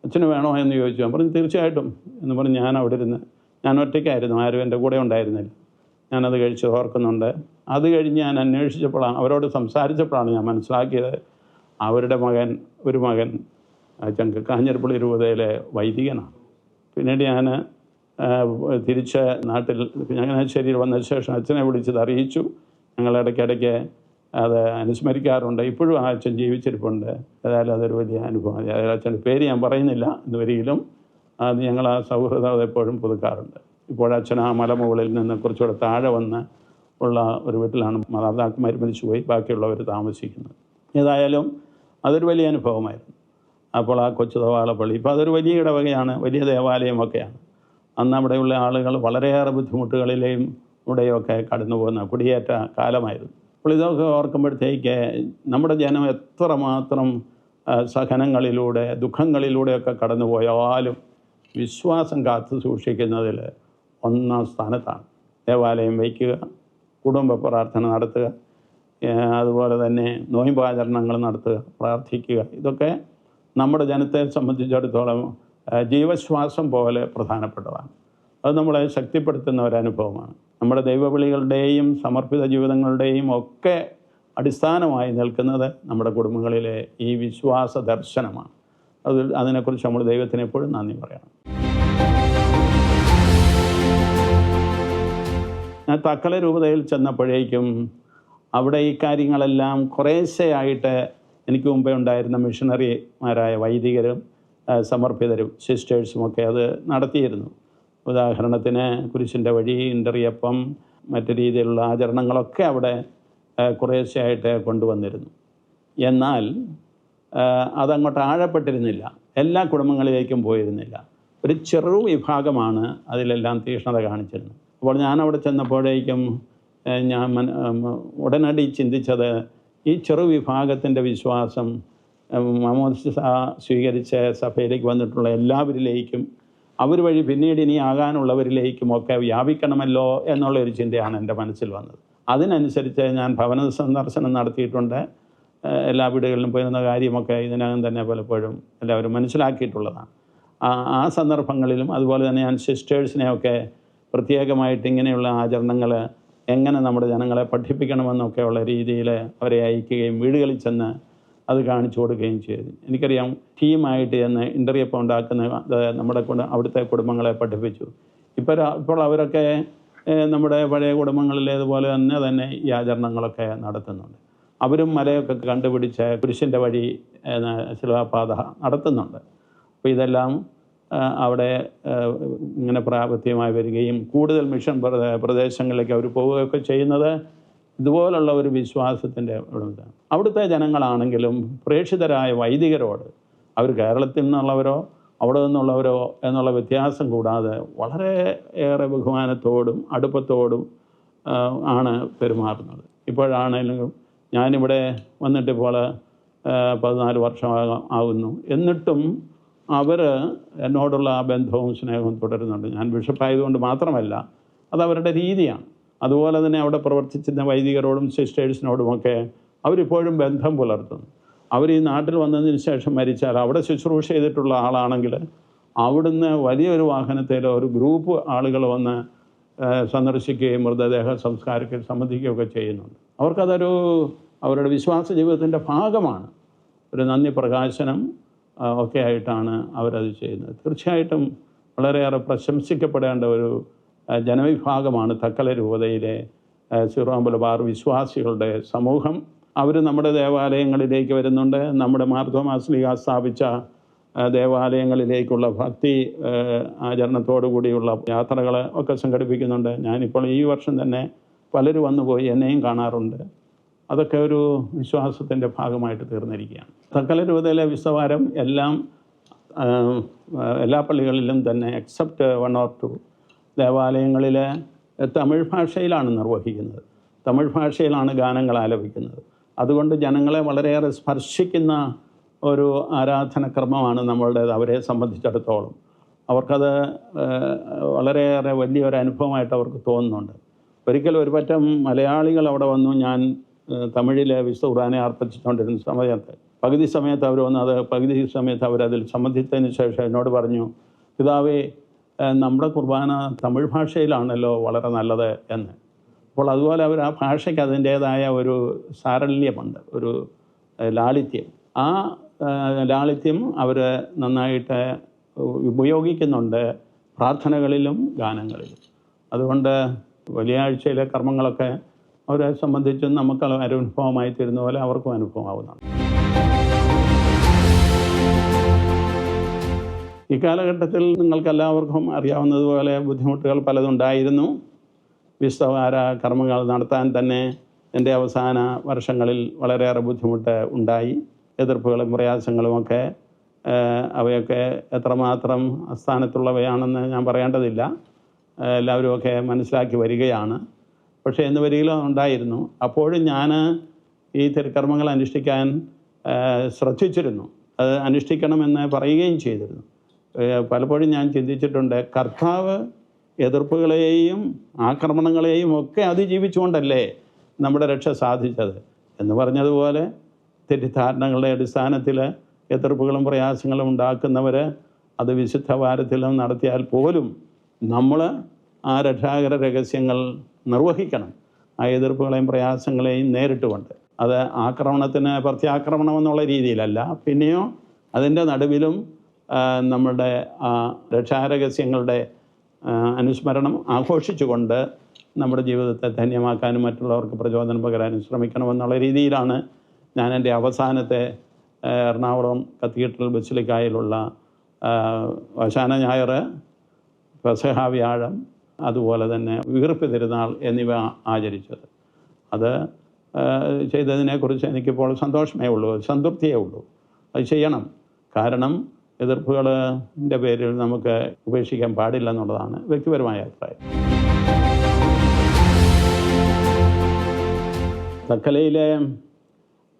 അച്ഛന് വേണോ എന്ന് ചോദിച്ചു. ഞാൻ പറഞ്ഞു തീർച്ചയായിട്ടും എന്ന് പറഞ്ഞ് ഞാൻ അവിടെ ഇരുന്ന്, ഞാൻ ഒറ്റയ്ക്കായിരുന്നു, ആരും എൻ്റെ കൂടെ ഉണ്ടായിരുന്നില്ല. ഞാനത് കഴിച്ച് ഓർക്കുന്നുണ്ട്. അത് കഴിഞ്ഞ് ഞാൻ അന്വേഷിച്ചപ്പോഴാണ്, അവരോട് സംസാരിച്ചപ്പോഴാണ് ഞാൻ മനസ്സിലാക്കിയത് അവരുടെ ഒരു മകൻ കാഞ്ഞിരപ്പള്ളി രൂപതയിലെ വൈദികനാണ്. പിന്നീട് ഞാൻ തിരിച്ച് നാട്ടിൽ ചങ്ങനാശ്ശേരിയിൽ വന്ന ശേഷം അച്ഛനെ വിളിച്ചത് അറിയിച്ചു. ഞങ്ങൾ ഇടയ്ക്കിടയ്ക്ക് അത് അനുസ്മരിക്കാറുണ്ട്. ഇപ്പോഴും ആ അച്ഛൻ ജീവിച്ചിരിപ്പുണ്ട്. ഏതായാലും അതൊരു വലിയ അനുഭവം. അച്ഛൻ്റെ പേര് ഞാൻ പറയുന്നില്ല ഇതുവരെയും. അത് ഞങ്ങൾ ആ സൗഹൃദം എപ്പോഴും പുതുക്കാറുണ്ട്. ഇപ്പോഴച്ഛൻ ആ മലമുകളിൽ നിന്ന് കുറച്ചുകൂടെ താഴെ വന്ന് ഉള്ള ഒരു വീട്ടിലാണ് മാതാപിതാക്കന്മാർ മരിച്ചു പോയി ബാക്കിയുള്ളവർ താമസിക്കുന്നത്. ഏതായാലും അതൊരു വലിയ അനുഭവമായിരുന്നു. അപ്പോൾ ആ കൊച്ചു തോവാള പള്ളി ഇപ്പോൾ അതൊരു വലിയ ഇടവകയാണ്, വലിയ ദേവാലയമൊക്കെയാണ്. അന്ന് അവിടെയുള്ള ആളുകൾ വളരെയേറെ ബുദ്ധിമുട്ടുകളിലെയും ഇവിടെയൊക്കെ കടന്നു പോകുന്ന കുടിയേറ്റ കാലമായിരുന്നു. അപ്പോൾ ഇതൊക്കെ ഓർക്കുമ്പോഴത്തേക്ക് നമ്മുടെ ജനം എത്രമാത്രം സഹനങ്ങളിലൂടെ ദുഃഖങ്ങളിലൂടെയൊക്കെ കടന്നു പോയാലും വിശ്വാസം കാത്തു സൂക്ഷിക്കുന്നതിൽ ഒന്നാം സ്ഥാനത്താണ്. ദേവാലയം വയ്ക്കുക, കുടുംബ പ്രാർത്ഥന നടത്തുക, അതുപോലെ തന്നെ നോയമ്പാചരണങ്ങൾ നടത്തുക, പ്രാർത്ഥിക്കുക. ഇതൊക്കെ നമ്മുടെ ജനത്തെ സംബന്ധിച്ചിടത്തോളം ജീവശ്വാസം പോലെ പ്രധാനപ്പെട്ടതാണ്. അത് നമ്മളെ ശക്തിപ്പെടുത്തുന്ന ഒരനുഭവമാണ്. നമ്മുടെ ദൈവവിളികളുടെയും സമർപ്പിത ജീവിതങ്ങളുടെയും ഒക്കെ അടിസ്ഥാനമായി നിൽക്കുന്നത് നമ്മുടെ കുടുംബങ്ങളിലെ ഈ വിശ്വാസ ദർശനമാണ്. അതിനെക്കുറിച്ച് നമ്മൾ ദൈവത്തിന് എപ്പോഴും നന്ദി പറയണം. ഞാൻ തക്കല രൂപതയിൽ ചെന്നപ്പോഴേക്കും അവിടെ ഈ കാര്യങ്ങളെല്ലാം കുറേശ്ശെയായിട്ട് എനിക്ക് മുമ്പേ ഉണ്ടായിരുന്ന മിഷണറിമാരായ വൈദികരും സമർപ്പിതരും സിസ്റ്റേഴ്സുമൊക്കെ അത് നടത്തിയിരുന്നു. ഉദാഹരണത്തിന് കുരിശിൻ്റെ വഴി, ഇണ്ടറിയപ്പം, മറ്റു രീതിയിലുള്ള ആചരണങ്ങളൊക്കെ അവിടെ കുറേശ്ശെയായിട്ട് കൊണ്ടുവന്നിരുന്നു. എന്നാൽ അതങ്ങോട്ട് ആഴപ്പെട്ടിരുന്നില്ല, എല്ലാ കുടുംബങ്ങളിലേക്കും പോയിരുന്നില്ല. ഒരു ചെറു വിഭാഗമാണ് അതിലെല്ലാം തീക്ഷ്ണത കാണിച്ചിരുന്നത്. അപ്പോൾ ഞാനവിടെ ചെന്നപ്പോഴേക്കും ഞാൻ ഉടനടി ചിന്തിച്ചത്, ഈ ചെറു വിഭാഗത്തിൻ്റെ വിശ്വാസം മാമോദിസ സ്വീകരിച്ച സഭയിലേക്ക് വന്നിട്ടുള്ള എല്ലാവരിലേക്കും അവർ വഴി പിന്നീട് ഇനി ആകാനുള്ളവരിലേക്കുമൊക്കെ വ്യാപിക്കണമല്ലോ എന്നുള്ളൊരു ചിന്തയാണ് എൻ്റെ മനസ്സിൽ വന്നത്. അതിനനുസരിച്ച് ഞാൻ ഭവന സന്ദർശനം നടത്തിയിട്ടുണ്ട്. എല്ലാ വീടുകളിലും പോയിരുന്ന കാര്യമൊക്കെ ഇതിനകം തന്നെ പലപ്പോഴും എല്ലാവരും മനസ്സിലാക്കിയിട്ടുള്ളതാണ്. ആ സന്ദർഭങ്ങളിലും അതുപോലെ തന്നെ ഞാൻ സിസ്റ്റേഴ്സിനെയൊക്കെ പ്രത്യേകമായിട്ട് ഇങ്ങനെയുള്ള ആചരണങ്ങൾ എങ്ങനെ നമ്മുടെ ജനങ്ങളെ പഠിപ്പിക്കണമെന്നൊക്കെയുള്ള രീതിയിൽ അവരെ അയക്കുകയും വീടുകളിൽ ചെന്ന് അത് കാണിച്ചു കൊടുക്കുകയും ചെയ്തു. എനിക്കറിയാം, ടീമായിട്ട് ചെന്ന് ഇൻ്റർവ്യൂ ഉണ്ടാക്കുന്ന നമ്മുടെ അവിടുത്തെ കുടുംബങ്ങളെ പഠിപ്പിച്ചു. ഇപ്പോൾ അവരൊക്കെ നമ്മുടെ പഴയ കുടുംബങ്ങളിലേതുപോലെ തന്നെ ഈ ആചരണങ്ങളൊക്കെ നടത്തുന്നുണ്ട്. അവരും മലയൊക്കെ കണ്ടുപിടിച്ച് കുരിശിൻ്റെ വഴി ശിലാപാത നടത്തുന്നുണ്ട്. അപ്പോൾ ഇതെല്ലാം അവിടെ ഇങ്ങനെ പ്രാവർത്തികമായി വരികയും കൂടുതൽ മിഷൻ പ്രദേശങ്ങളിലേക്ക് അവർ പോവുകയൊക്കെ ചെയ്യുന്നത് ഇതുപോലുള്ള ഒരു വിശ്വാസത്തിൻ്റെ ഇതാണ്. അവിടുത്തെ ജനങ്ങളാണെങ്കിലും പ്രേക്ഷിതരായ വൈദികരോട്, അവർ കേരളത്തിൽ നിന്നുള്ളവരോ അവിടെ നിന്നുള്ളവരോ എന്നുള്ള വ്യത്യാസം കൂടാതെ വളരെ ഏറെ ബഹുമാനത്തോടും അടുപ്പത്തോടും ആണ് പെരുമാറുന്നത്. ഇപ്പോഴാണെങ്കിലും ഞാനിവിടെ വന്നിട്ടിപ്പോൾ 14 വർഷം ആകുന്നു. എന്നിട്ടും അവർ എന്നോടുള്ള ആ ബന്ധവും സ്നേഹവും തുടരുന്നുണ്ട്. ഞാൻ ബിഷപ്പായതുകൊണ്ട് മാത്രമല്ല, അതവരുടെ രീതിയാണ്. അതുപോലെ തന്നെ അവിടെ പ്രവർത്തിച്ചിരുന്ന വൈദികരോടും സിസ്റ്റേഴ്സിനോടുമൊക്കെ അവരിപ്പോഴും ബന്ധം പുലർത്തുന്നു. അവർ ഈ നാട്ടിൽ വന്നതിന് ശേഷം മരിച്ചാൽ അവിടെ ശുശ്രൂഷ ചെയ്തിട്ടുള്ള ആളാണെങ്കിൽ അവിടുന്ന് വലിയൊരു വാഹനത്തിൽ ഒരു ഗ്രൂപ്പ് ആളുകൾ വന്ന് സന്ദർശിക്കുകയും മൃതദേഹ സംസ്കാരത്തിൽ സംബന്ധിക്കുകയൊക്കെ ചെയ്യുന്നുണ്ട്. അവർക്കതൊരു അവരുടെ വിശ്വാസ ജീവിതത്തിൻ്റെ ഭാഗമാണ്. ഒരു നന്ദി പ്രകാശനം ഒക്കെ ആയിട്ടാണ് അവരത് ചെയ്യുന്നത്. തീർച്ചയായിട്ടും വളരെയേറെ പ്രശംസിക്കപ്പെടേണ്ട ഒരു ജനവിഭാഗമാണ് തക്കല രൂപതയിലെ സീറോ മലബാർ വിശ്വാസികളുടെ സമൂഹം. അവർ നമ്മുടെ ദേവാലയങ്ങളിലേക്ക് വരുന്നുണ്ട്. നമ്മുടെ മാർത്തോമാ ശ്ലീഹ സ്ഥാപിച്ച ദേവാലയങ്ങളിലേക്കുള്ള ഭക്തി ആചരണത്തോടു കൂടിയുള്ള യാത്രകൾ ഒക്കെ സംഘടിപ്പിക്കുന്നുണ്ട്. ഞാനിപ്പോൾ ഈ വർഷം തന്നെ പലരും വന്നുപോയി എന്നെയും കാണാറുണ്ട്. അതൊക്കെ ഒരു വിശ്വാസത്തിൻ്റെ ഭാഗമായിട്ട് തീർന്നിരിക്കുകയാണ്. തക്കല രൂപതയിലെ വിശ്വവാരം എല്ലാ പള്ളികളിലും തന്നെ എക്സെപ്റ്റ് 1 or 2 ദേവാലയങ്ങളിൽ തമിഴ് ഭാഷയിലാണ് നിർവഹിക്കുന്നത്. തമിഴ് ഭാഷയിലാണ് ഗാനങ്ങൾ ആലപിക്കുന്നത്. അതുകൊണ്ട് ജനങ്ങളെ വളരെയേറെ സ്പർശിക്കുന്ന ഒരു ആരാധനക്രമമാണ് നമ്മളുടേത്. അവരെ സംബന്ധിച്ചിടത്തോളം അവർക്കത് വളരെയേറെ വലിയൊരു അനുഭവമായിട്ട് അവർക്ക് തോന്നുന്നുണ്ട്. ഒരിക്കലും ഒരു പറ്റം മലയാളികൾ അവിടെ വന്നു. ഞാൻ തമിഴിലെ വിശുദ്ധ ഖുർആനെ അർപ്പിച്ചുകൊണ്ടിരുന്ന സമയത്ത് പകുതി സമയത്ത് അവർ വന്നു. പകുതി സമയത്ത് അവരതിൽ സംബന്ധിച്ചതിന് ശേഷം എന്നോട് പറഞ്ഞു, പിതാവേ, നമ്മുടെ കുർബാന തമിഴ് ഭാഷയിലാണല്ലോ വളരെ നല്ലത് എന്ന്. അപ്പോൾ അതുപോലെ അവർ ആ ഭാഷയ്ക്ക് അതിൻ്റേതായ ഒരു സാരല്യമുണ്ട്, ഒരു ലാളിത്യം. ആ ലാളിത്യം അവർ നന്നായിട്ട് ഉപയോഗിക്കുന്നുണ്ട് പ്രാർത്ഥനകളിലും ഗാനങ്ങളിലും. അതുകൊണ്ട് വലിയ ആഴ്ചയിലെ കർമ്മങ്ങളൊക്കെ അവരെ സംബന്ധിച്ചും നമുക്ക് അനുഭവമായി തീരുന്ന പോലെ അവർക്കും അനുഭവമാവുന്നതാണ്. ഈ കാലഘട്ടത്തിൽ നിങ്ങൾക്കെല്ലാവർക്കും അറിയാവുന്നതുപോലെ ബുദ്ധിമുട്ടുകൾ പലതുണ്ടായിരുന്നു. വിശ്വവാര കർമ്മങ്ങൾ നടത്താൻ തന്നെ എൻ്റെ അവസാന വർഷങ്ങളിൽ വളരെയേറെ ബുദ്ധിമുട്ട് ഉണ്ടായി. എതിർപ്പുകളും പ്രയാസങ്ങളുമൊക്കെ അവയൊക്കെ എത്രമാത്രം അസ്ഥാനത്തുള്ളവയാണെന്ന് ഞാൻ പറയേണ്ടതില്ല. എല്ലാവരുമൊക്കെ മനസ്സിലാക്കി വരികയാണ്. പക്ഷേ എന്ന് വരികയിലും ഉണ്ടായിരുന്നു. അപ്പോഴും ഞാൻ ഈ തിരുക്കർമ്മങ്ങൾ അനുഷ്ഠിക്കാൻ ശ്രദ്ധിച്ചിരുന്നു. അത് അനുഷ്ഠിക്കണമെന്ന് പറയുകയും ചെയ്തിരുന്നു. പലപ്പോഴും ഞാൻ ചിന്തിച്ചിട്ടുണ്ട്, കർത്താവ് എതിർപ്പുകളെയും ആക്രമണങ്ങളെയും ഒക്കെ അതിജീവിച്ചുകൊണ്ടല്ലേ നമ്മുടെ രക്ഷ സാധിച്ചത്. എന്ന് പറഞ്ഞതുപോലെ തെറ്റിദ്ധാരണകളുടെ അടിസ്ഥാനത്തിൽ എതിർപ്പുകളും പ്രയാസങ്ങളും ഉണ്ടാക്കുന്നവർ അത് വിശുദ്ധ വാരത്തിലും നടത്തിയാൽ പോലും നമ്മൾ ആ രക്ഷാകര രഹസ്യങ്ങൾ നിർവഹിക്കണം. ആ എതിർപ്പുകളെയും പ്രയാസങ്ങളെയും നേരിട്ടുകൊണ്ട്. അത് ആക്രമണത്തിന് പ്രത്യാക്രമണം എന്നുള്ള രീതിയിലല്ല, പിന്നെയോ അതിൻ്റെ നടുവിലും നമ്മുടെ രക്ഷാരഹസ്യങ്ങളുടെ അനുസ്മരണം ആഘോഷിച്ചുകൊണ്ട് നമ്മുടെ ജീവിതത്തെ ധന്യമാക്കാനും മറ്റുള്ളവർക്ക് പ്രചോദനം പകരാനും ശ്രമിക്കണമെന്നുള്ള രീതിയിലാണ് ഞാൻ എൻ്റെ അവസാനത്തെ എറണാകുളം കത്തീഡ്രൽ ബസിലിക്കായിലുള്ള ഓശാന ഞായർ, പെസഹ വ്യാഴം, അതുപോലെ തന്നെ ഉയിർപ്പ് തിരുനാൾ എന്നിവ ആചരിച്ചത്. അത് ചെയ്തതിനെക്കുറിച്ച് എനിക്കിപ്പോൾ സന്തോഷമേ ഉള്ളൂ, സംതൃപ്തിയേ ഉള്ളൂ. അത് ചെയ്യണം. കാരണം എതിർപ്പുകളുടെ പേരിൽ നമുക്ക് ഉപേക്ഷിക്കാൻ പാടില്ല എന്നുള്ളതാണ് വ്യക്തിപരമായ അഭിപ്രായം. തക്കലയിലെ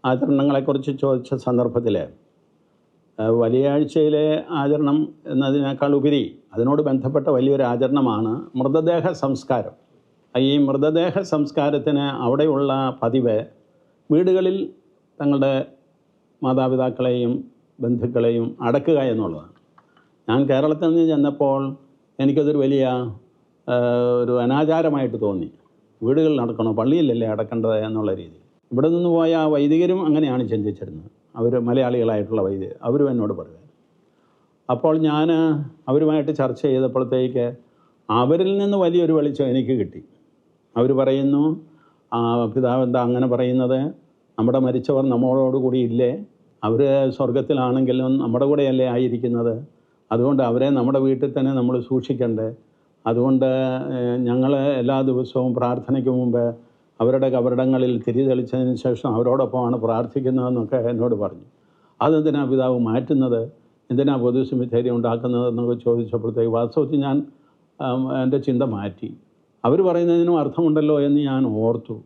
ആചരണങ്ങളെക്കുറിച്ച് ചോദിച്ച സന്ദർഭത്തിൽ വലിയാഴ്ചയിലെ ആചരണം എന്നതിനേക്കാൾ ഉപരി അതിനോട് ബന്ധപ്പെട്ട വലിയൊരു ആചരണമാണ് മൃതദേഹ സംസ്കാരം. ഈ മൃതദേഹ സംസ്കാരത്തിന് അവിടെയുള്ള പതിവ് വീടുകളിൽ തങ്ങളുടെ മാതാപിതാക്കളെയും ബന്ധുക്കളെയും അടക്കുക എന്നുള്ളതാണ്. ഞാൻ കേരളത്തിൽ നിന്ന് ചെന്നപ്പോൾ എനിക്കതൊരു വലിയ ഒരു അനാചാരമായിട്ട് തോന്നി. വീടുകളിൽ നടക്കണോ, പള്ളിയിലല്ലേ അടക്കേണ്ടത് എന്നുള്ള രീതി. ഇവിടെ നിന്ന് പോയ വൈദികരും അങ്ങനെയാണ് ചിന്തിച്ചിരുന്നത്. അവർ മലയാളികളായിട്ടുള്ള വൈദികർ, അവരും എന്നോട് പറയുക. അപ്പോൾ ഞാൻ അവരുമായിട്ട് ചർച്ച ചെയ്തപ്പോഴത്തേക്ക് അവരിൽ നിന്ന് വലിയൊരു വെളിച്ചം എനിക്ക് കിട്ടി. അവർ പറയുന്നു, പിതാവ് എന്താ അങ്ങനെ പറയുന്നത്? നമ്മുടെ മരിച്ചവർ നമ്മളോടുകൂടി ഇല്ലേ? അവർ സ്വർഗത്തിലാണെങ്കിലും നമ്മുടെ കൂടെയല്ലേ ആയിരിക്കുന്നത്? അതുകൊണ്ട് അവരെ നമ്മുടെ വീട്ടിൽ തന്നെ നമ്മൾ സൂക്ഷിക്കണ്ടേ? അതുകൊണ്ട് ഞങ്ങൾ എല്ലാ ദിവസവും പ്രാർത്ഥനയ്ക്ക് മുമ്പ് അവരുടെ കബറിടങ്ങളിൽ തിരി തെളിച്ചതിന് ശേഷം അവരോടൊപ്പമാണ് പ്രാർത്ഥിക്കുന്നതെന്നൊക്കെ എന്നോട് പറഞ്ഞു. അതെന്തിനാ പിതാവ് മാറ്റുന്നത്? എന്തിനാ പൊതു സെമിത്തേരി ഉണ്ടാക്കുന്നതെന്നൊക്കെ ചോദിച്ചപ്പോഴത്തേക്ക് വാസ്തവത്തിൽ ഞാൻ എൻ്റെ ചിന്ത മാറ്റി. അവർ പറയുന്നതിനും അർത്ഥമുണ്ടല്ലോ എന്ന് ഞാൻ ഓർത്തു.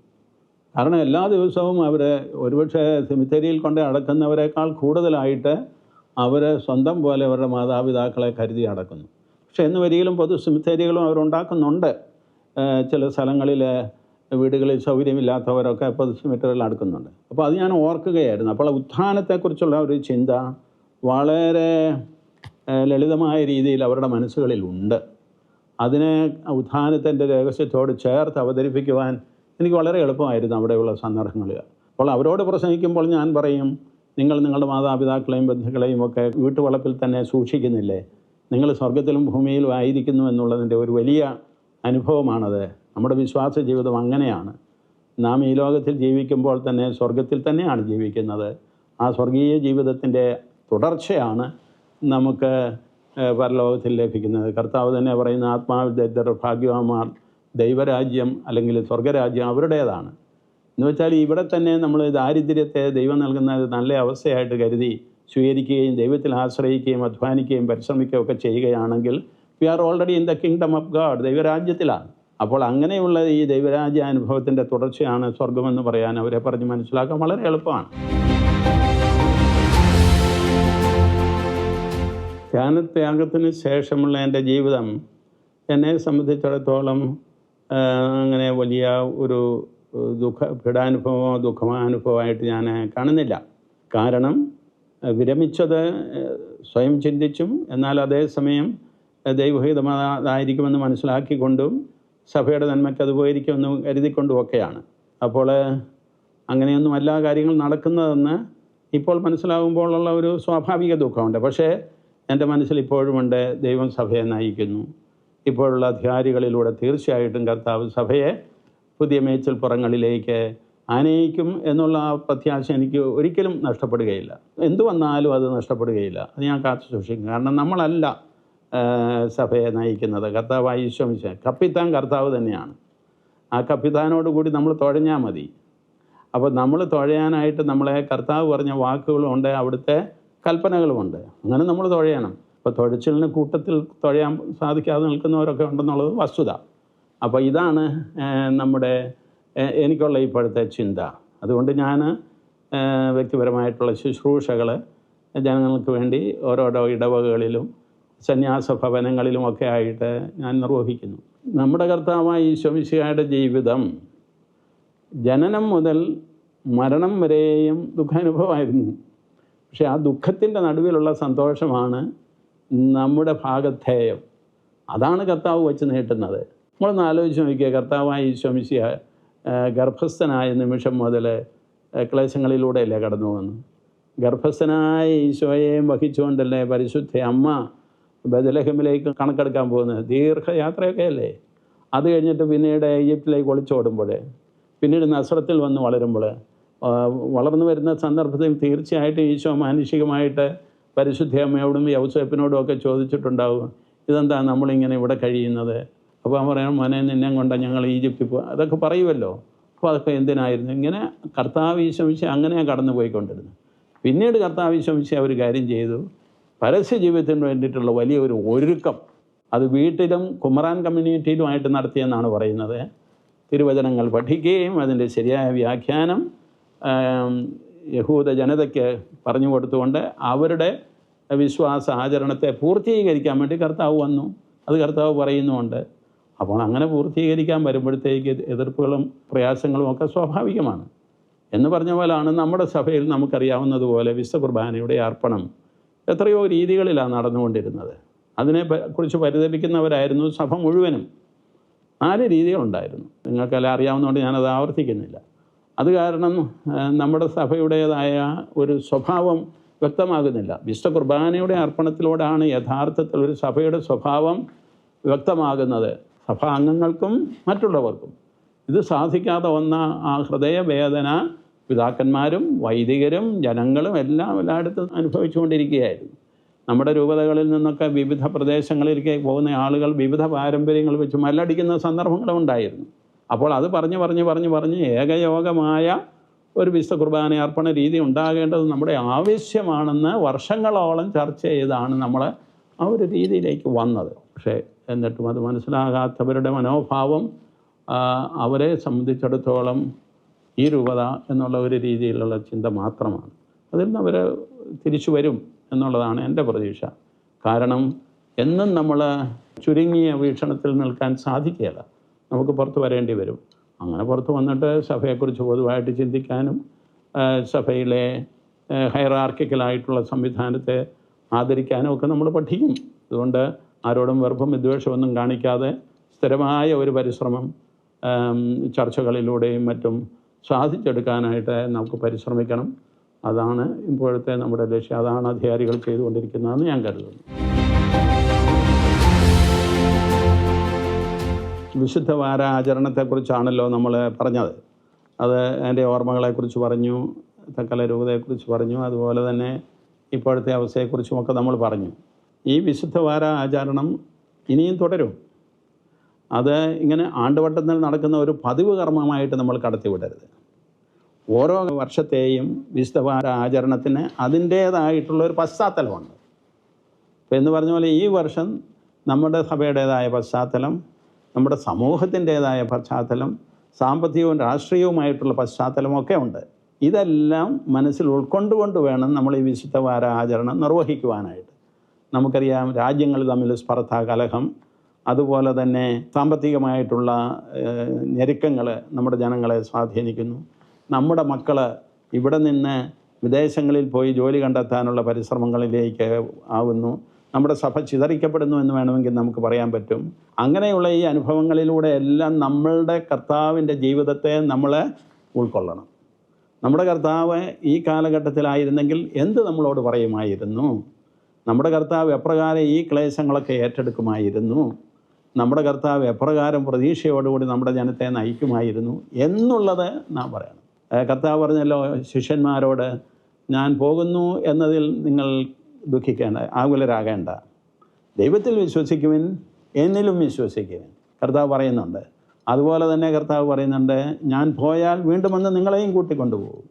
കാരണം എല്ലാ ദിവസവും അവർ ഒരുപക്ഷെ സെമിത്തേരിയിൽ കൊണ്ട് അടക്കുന്നവരെക്കാൾ കൂടുതലായിട്ട് അവർ സ്വന്തം പോലെ അവരുടെ മാതാപിതാക്കളെ കരുതി അടക്കുന്നു. പക്ഷേ എന്ന് വരികിലും പൊതു സെമിത്തേരികളും അവരുണ്ടാക്കുന്നുണ്ട്. ചില സ്ഥലങ്ങളിൽ വീടുകളിൽ സൗകര്യമില്ലാത്തവരൊക്കെ പൊതു സെമിത്തേരിയിൽ അടക്കുന്നുണ്ട്. അപ്പോൾ അത് ഞാൻ ഓർക്കുകയായിരുന്നു. അപ്പോൾ ഉത്ഥാനത്തെക്കുറിച്ചുള്ള ഒരു ചിന്ത വളരെ ലളിതമായ രീതിയിൽ അവരുടെ മനസ്സുകളിലുണ്ട്. അതിനെ ഉത്ഥാനത്തിൻ്റെ രഹസ്യത്തോട് ചേർത്ത് അവതരിപ്പിക്കുവാൻ എനിക്ക് വളരെ എളുപ്പമായിരുന്നു അവിടെയുള്ള സന്ദർഭങ്ങളിൽ. അപ്പോൾ അവരോട് പ്രസംഗിക്കുമ്പോൾ ഞാൻ പറയും, നിങ്ങൾ നിങ്ങളുടെ മാതാപിതാക്കളെയും ബന്ധുക്കളെയും ഒക്കെ വീട്ടുവളപ്പിൽ തന്നെ സൂക്ഷിക്കുന്നില്ലേ? നിങ്ങൾ സ്വർഗത്തിലും ഭൂമിയിലും ആയിരിക്കുന്നു എന്നുള്ളതിൻ്റെ ഒരു വലിയ അനുഭവമാണത്. നമ്മുടെ വിശ്വാസ ജീവിതം അങ്ങനെയാണ്. നാം ഈ ലോകത്തിൽ ജീവിക്കുമ്പോൾ തന്നെ സ്വർഗത്തിൽ തന്നെയാണ് ജീവിക്കുന്നത്. ആ സ്വർഗീയ ജീവിതത്തിൻ്റെ തുടർച്ചയാണ് നമുക്ക് പരലോകത്തിൽ ലഭിക്കുന്നത്. കർത്താവ് തന്നെ പറയുന്ന ആത്മാവിൽ ദരിദ്രർ ഭാഗ്യവാന്മാർ, ദൈവരാജ്യം അല്ലെങ്കിൽ സ്വർഗരാജ്യം അവരുടേതാണ്. എന്ന് വെച്ചാൽ ഇവിടെ തന്നെ നമ്മൾ ദാരിദ്ര്യത്തെ ദൈവം നൽകുന്ന നല്ല അവസ്ഥയായിട്ട് കരുതി സ്വീകരിക്കുകയും ദൈവത്തിൽ ആശ്രയിക്കുകയും അധ്വാനിക്കുകയും പരിശ്രമിക്കുകയും ഒക്കെ ചെയ്യുകയാണെങ്കിൽ we are already in the kingdom of God, ദൈവരാജ്യത്തിലാണ്. അപ്പോൾ അങ്ങനെയുള്ള ഈ ദൈവരാജ്യ അനുഭവത്തിൻ്റെ തുടർച്ചയാണ് സ്വർഗമെന്ന് പറയാൻ അവരെ പറഞ്ഞ് മനസ്സിലാക്കാൻ വളരെ എളുപ്പമാണ്. ധ്യാനത്യാഗത്തിന് ശേഷമുള്ള എൻ്റെ ജീവിതം എന്നെ സംബന്ധിച്ചിടത്തോളം അങ്ങനെ വലിയ ഒരു പീഡാനുഭവമോ ദുഃഖമാനുഭവമായിട്ട് ഞാൻ കാണുന്നില്ല. കാരണം വിരമിച്ചത് സ്വയം ചിന്തിച്ചും എന്നാൽ അതേസമയം ദൈവഹിതമായിരിക്കുമെന്ന് മനസ്സിലാക്കിക്കൊണ്ടും സഭയുടെ നന്മയ്ക്ക് അത് ഉപകരിക്കുമെന്ന് കരുതിക്കൊണ്ടുമൊക്കെയാണ്. അപ്പോൾ അങ്ങനെയൊന്നും എല്ലാ കാര്യങ്ങളും നടക്കുന്നതെന്ന് ഇപ്പോൾ മനസ്സിലാകുമ്പോഴുള്ള ഒരു സ്വാഭാവിക ദുഃഖമുണ്ട്. പക്ഷേ എൻ്റെ മനസ്സിൽ ഇപ്പോഴുമുണ്ട്, ദൈവം സഭയെ നയിക്കുന്നു. ഇപ്പോഴുള്ള അധികാരികളിലൂടെ തീർച്ചയായിട്ടും കർത്താവ് സഭയെ പുതിയ മേച്ചിൽപ്പുറങ്ങളിലേക്ക് ആനയിക്കും എന്നുള്ള ആ പ്രത്യാശ എനിക്ക് ഒരിക്കലും നഷ്ടപ്പെടുകയില്ല. എന്തു വന്നാലും അത് നഷ്ടപ്പെടുകയില്ല. അത് ഞാൻ കാത്തു സൂക്ഷിക്കും. കാരണം നമ്മളല്ല സഭയെ നയിക്കുന്നത്, കർത്താവായ ഈശോ മിശിഹാ. കപ്പിത്താൻ കർത്താവ് തന്നെയാണ്. ആ കപ്പിത്താനോട് കൂടി നമ്മൾ തുഴഞ്ഞാൽ മതി. അപ്പോൾ നമ്മൾ തുഴയാനായിട്ട് നമ്മളെ കർത്താവ് പറഞ്ഞ വാക്കുകളുമുണ്ട്, അവിടുത്തെ കൽപ്പനകളുമുണ്ട്. അങ്ങനെ നമ്മൾ തുഴയണം. ഇപ്പോൾ തുഴച്ചിലിന് കൂട്ടത്തിൽ തുഴയാൻ സാധിക്കാതെ നിൽക്കുന്നവരൊക്കെ ഉണ്ടെന്നുള്ളത് വസ്തുത. അപ്പോൾ ഇതാണ് എനിക്കുള്ള ഇപ്പോഴത്തെ ചിന്ത. അതുകൊണ്ട് ഞാൻ വ്യക്തിപരമായിട്ടുള്ള ശുശ്രൂഷകൾ ജനങ്ങൾക്ക് വേണ്ടി ഓരോരോ ഇടവകകളിലും സന്യാസ ഭവനങ്ങളിലുമൊക്കെ ആയിട്ട് ഞാൻ നിർവഹിക്കുന്നു. നമ്മുടെ കർത്താവായ ഈശോ മിശിഹായുടെ ജീവിതം ജനനം മുതൽ മരണം വരെയും ദുഃഖാനുഭവമായിരുന്നു. പക്ഷെ ആ ദുഃഖത്തിൻ്റെ നടുവിലുള്ള സന്തോഷമാണ് നമ്മുടെ ഭാഗധേയം. അതാണ് കർത്താവ് വച്ച് നീട്ടുന്നത്. നമ്മളൊന്ന് ആലോചിച്ച് നോക്കിയ കർത്താവായ ഈശോ മിശിഹ ഗർഭസ്ഥനായ നിമിഷം മുതൽ ക്ലേശങ്ങളിലൂടെയല്ലേ കടന്നു വന്നു. ഗർഭസ്ഥനായ ഈശോയെയും വഹിച്ചുകൊണ്ടല്ലേ പരിശുദ്ധ അമ്മ ബെത്ലഹേമിലേക്ക് കണക്കെടുക്കാൻ പോകുന്നത്. ദീർഘയാത്രയൊക്കെ അല്ലേ. അത് കഴിഞ്ഞിട്ട് പിന്നീട് ഈജിപ്തിലേക്ക് ഒളിച്ചോടുമ്പോൾ, പിന്നീട് നസ്രത്തിൽ വന്ന് വളരുമ്പോൾ, വളർന്നു വരുന്ന സന്ദർഭത്തിൽ തീർച്ചയായിട്ടും ഈശോ മാനുഷികമായിട്ട് പരിശുദ്ധ അമ്മയോടും യൗസേപ്പിനോടും ഒക്കെ ചോദിച്ചിട്ടുണ്ടാവും, ഇതെന്താ നമ്മളിങ്ങനെ ഇവിടെ കഴിയുന്നത്? അപ്പോൾ അവൻ പറയാം, മോനെ നിന്നെ കൊണ്ട് ഞങ്ങൾ ഈജിപ്തിൽ പോകും, അതൊക്കെ പറയുമല്ലോ. അപ്പോൾ അതൊക്കെ എന്തിനായിരുന്നു? ഇങ്ങനെ കർത്താവ് ഈശോ മിശിഹ അങ്ങനെയാണ് കടന്നു പോയിക്കൊണ്ടിരുന്നത്. പിന്നീട് കർത്താവ് ഈശോ മിശിഹ ഒരു കാര്യം ചെയ്തു. പരസ്യ ജീവിതത്തിന് വേണ്ടിയിട്ടുള്ള വലിയൊരു ഒരുക്കം അത് വീട്ടിലും കുമറാൻ കമ്മ്യൂണിറ്റിയിലുമായിട്ട് നടത്തിയെന്നാണ് പറയുന്നത്. തിരുവചനങ്ങൾ പഠിക്കുകയും അതിൻ്റെ ശരിയായ വ്യാഖ്യാനം യഹൂദ ജനതയ്ക്ക് പറഞ്ഞു കൊടുത്തുകൊണ്ട് അവരുടെ വിശ്വാസ ആചരണത്തെ പൂർത്തീകരിക്കാൻ വേണ്ടി കർത്താവ് വന്നു. അത് കർത്താവ് പറയുന്നുമുണ്ട്. അപ്പോൾ അങ്ങനെ പൂർത്തീകരിക്കാൻ വരുമ്പോഴത്തേക്ക് എതിർപ്പുകളും പ്രയാസങ്ങളും ഒക്കെ സ്വാഭാവികമാണ്. എന്ന് പറഞ്ഞ പോലെയാണ് നമ്മുടെ സഭയിൽ നമുക്കറിയാവുന്നതുപോലെ വിശുദ്ധ കുർബാനയുടെ അർപ്പണം എത്രയോ രീതികളിലാണ് നടന്നുകൊണ്ടിരുന്നത്. അതിനെ കുറിച്ച് പരിതപിക്കുന്നവരായിരുന്നു സഭ മുഴുവനും. 4 രീതികളുണ്ടായിരുന്നു. നിങ്ങൾക്കെല്ലാം അറിയാവുന്നതുകൊണ്ട് ഞാനത് ആവർത്തിക്കുന്നില്ല. അത് കാരണം നമ്മുടെ സഭയുടേതായ ഒരു സ്വഭാവം വ്യക്തമാകുന്നില്ല. വിശുദ്ധ കുർബാനയുടെ അർപ്പണത്തിലൂടെയാണ് യഥാർത്ഥത്തിൽ ഒരു സഭയുടെ സ്വഭാവം വ്യക്തമാകുന്നത്, സഭാ അംഗങ്ങൾക്കും മറ്റുള്ളവർക്കും. ഇത് സാധിക്കാതെ വന്ന ആ ഹൃദയവേദന പിതാക്കന്മാരും വൈദികരും ജനങ്ങളും എല്ലായിടത്തും അനുഭവിച്ചുകൊണ്ടിരിക്കുകയായിരുന്നു. നമ്മുടെ രൂപതകളിൽ നിന്നൊക്കെ വിവിധ പ്രദേശങ്ങളിലേക്ക് പോകുന്ന ആളുകൾ വിവിധ പാരമ്പര്യങ്ങൾ വെച്ച് മല്ലടിക്കുന്ന സന്ദർഭങ്ങളും ഉണ്ടായിരുന്നു. അപ്പോൾ അത് പറഞ്ഞ് ഏകയോഗമായ ഒരു വിശുദ്ധ കുർബാന അർപ്പണ രീതി ഉണ്ടാകേണ്ടത് നമ്മുടെ ആവശ്യമാണെന്ന് വർഷങ്ങളോളം ചർച്ച ചെയ്താണ് നമ്മൾ ആ ഒരു രീതിയിലേക്ക് വന്നത്. പക്ഷേ എന്നിട്ടും അത് മനസ്സിലാകാത്തവരുടെ മനോഭാവം അവരെ സംബന്ധിച്ചിടത്തോളം ഈ രൂപത എന്നുള്ള ഒരു രീതിയിലുള്ള ചിന്ത മാത്രമാണ്. അതിൽ നിന്ന് അവർ തിരിച്ചു വരും എന്നുള്ളതാണ് എൻ്റെ പ്രതീക്ഷ. കാരണം എന്നും നമ്മൾ ചുരുങ്ങിയ വീക്ഷണത്തിൽ നിൽക്കാൻ സാധിക്കുകയില്ല. നമുക്ക് പുറത്ത് വരേണ്ടി വരും. അങ്ങനെ പുറത്ത് വന്നിട്ട് സഭയെക്കുറിച്ച് പൊതുവായിട്ട് ചിന്തിക്കാനും സഭയിലെ ഹൈറാർക്കിക്കലായിട്ടുള്ള സംവിധാനത്തെ ആദരിക്കാനും ഒക്കെ നമ്മൾ പഠിക്കും. അതുകൊണ്ട് ആരോടും വെറുപ്പും വിദ്വേഷമൊന്നും കാണിക്കാതെ സ്ഥിരമായ ഒരു പരിശ്രമം ചർച്ചകളിലൂടെയും മറ്റും സാധിച്ചെടുക്കാനായിട്ട് നമുക്ക് പരിശ്രമിക്കണം. അതാണ് ഇപ്പോഴത്തെ നമ്മുടെ ലക്ഷ്യം. അതാണ് അധികാരികൾ ചെയ്തുകൊണ്ടിരിക്കുന്നതെന്ന് ഞാൻ കരുതുന്നു. വിശുദ്ധ വാര ആചരണത്തെക്കുറിച്ചാണല്ലോ നമ്മൾ പറഞ്ഞത്. അത് എൻ്റെ ഓർമ്മകളെക്കുറിച്ച് പറഞ്ഞു, തക്കല രൂപതയെക്കുറിച്ച് പറഞ്ഞു, അതുപോലെ തന്നെ ഇപ്പോഴത്തെ അവസ്ഥയെക്കുറിച്ചുമൊക്കെ നമ്മൾ പറഞ്ഞു. ഈ വിശുദ്ധ വാര ആചരണം ഇനിയും തുടരും. അത് ഇങ്ങനെ ആണ്ടുവട്ടത്തിൽ നടക്കുന്ന ഒരു പതിവ് കർമ്മമായിട്ട് നമ്മൾ കടത്തിവിടരുത്. ഓരോ വർഷത്തെയും വിശുദ്ധ വാര ആചരണത്തിന് അതിൻ്റേതായിട്ടുള്ളൊരു പശ്ചാത്തലമുണ്ട്. അപ്പോൾ എന്ന് പറഞ്ഞ പോലെ ഈ വർഷം നമ്മുടെ സഭയുടേതായ പശ്ചാത്തലം, നമ്മുടെ സമൂഹത്തിൻ്റേതായ പശ്ചാത്തലം, സാമ്പത്തികവും രാഷ്ട്രീയവുമായിട്ടുള്ള പശ്ചാത്തലമൊക്കെ ഉണ്ട്. ഇതെല്ലാം മനസ്സിൽ ഉൾക്കൊണ്ടുകൊണ്ട് വേണം നമ്മൾ ഈ വിശുദ്ധ വാര ആചരണം നിർവഹിക്കുവാനായിട്ട്. നമുക്കറിയാം, രാജ്യങ്ങൾ തമ്മിൽ സ്പർദ്ധ, കലഹം, അതുപോലെ തന്നെ സാമ്പത്തികമായിട്ടുള്ള ഞെരുക്കങ്ങൾ നമ്മുടെ ജനങ്ങളെ സ്വാധീനിക്കുന്നു. നമ്മുടെ മക്കൾ ഇവിടെ നിന്ന് വിദേശങ്ങളിൽ പോയി ജോലി കണ്ടെത്താനുള്ള പരിശ്രമങ്ങളിലേക്ക് ആവുന്നു. നമ്മുടെ സഭ ചിതറിക്കപ്പെടുന്നു എന്ന് വേണമെങ്കിൽ നമുക്ക് പറയാൻ പറ്റും. അങ്ങനെയുള്ള ഈ അനുഭവങ്ങളിലൂടെ എല്ലാം നമ്മളുടെ കർത്താവിൻ്റെ ജീവിതത്തെ നമ്മൾ ഉൾക്കൊള്ളണം. നമ്മുടെ കർത്താവ് ഈ കാലഘട്ടത്തിലായിരുന്നെങ്കിൽ എന്ത് നമ്മളോട് പറയുമായിരുന്നു? നമ്മുടെ കർത്താവ് എപ്രകാരം ഈ ക്ലേശങ്ങളൊക്കെ ഏറ്റെടുക്കുമായിരുന്നു? നമ്മുടെ കർത്താവ് എപ്രകാരം പ്രതീക്ഷയോടുകൂടി നമ്മുടെ ജനത്തെ നയിക്കുമായിരുന്നു എന്നുള്ളത് നാം പറയണം. കർത്താവ് പറഞ്ഞല്ലോ ശിഷ്യന്മാരോട്, ഞാൻ പോകുന്നു എന്നതിൽ നിങ്ങൾ ദുഃഖിക്കേണ്ട, ആകുലരാകേണ്ട, ദൈവത്തിൽ വിശ്വസിക്കുവിൻ, എന്നിലും വിശ്വസിക്കുവിൻ, കർത്താവ് പറയുന്നുണ്ട്. അതുപോലെ തന്നെ കർത്താവ് പറയുന്നുണ്ട്, ഞാൻ പോയാൽ വീണ്ടും വന്ന് നിങ്ങളെയും കൂട്ടിക്കൊണ്ടുപോകും.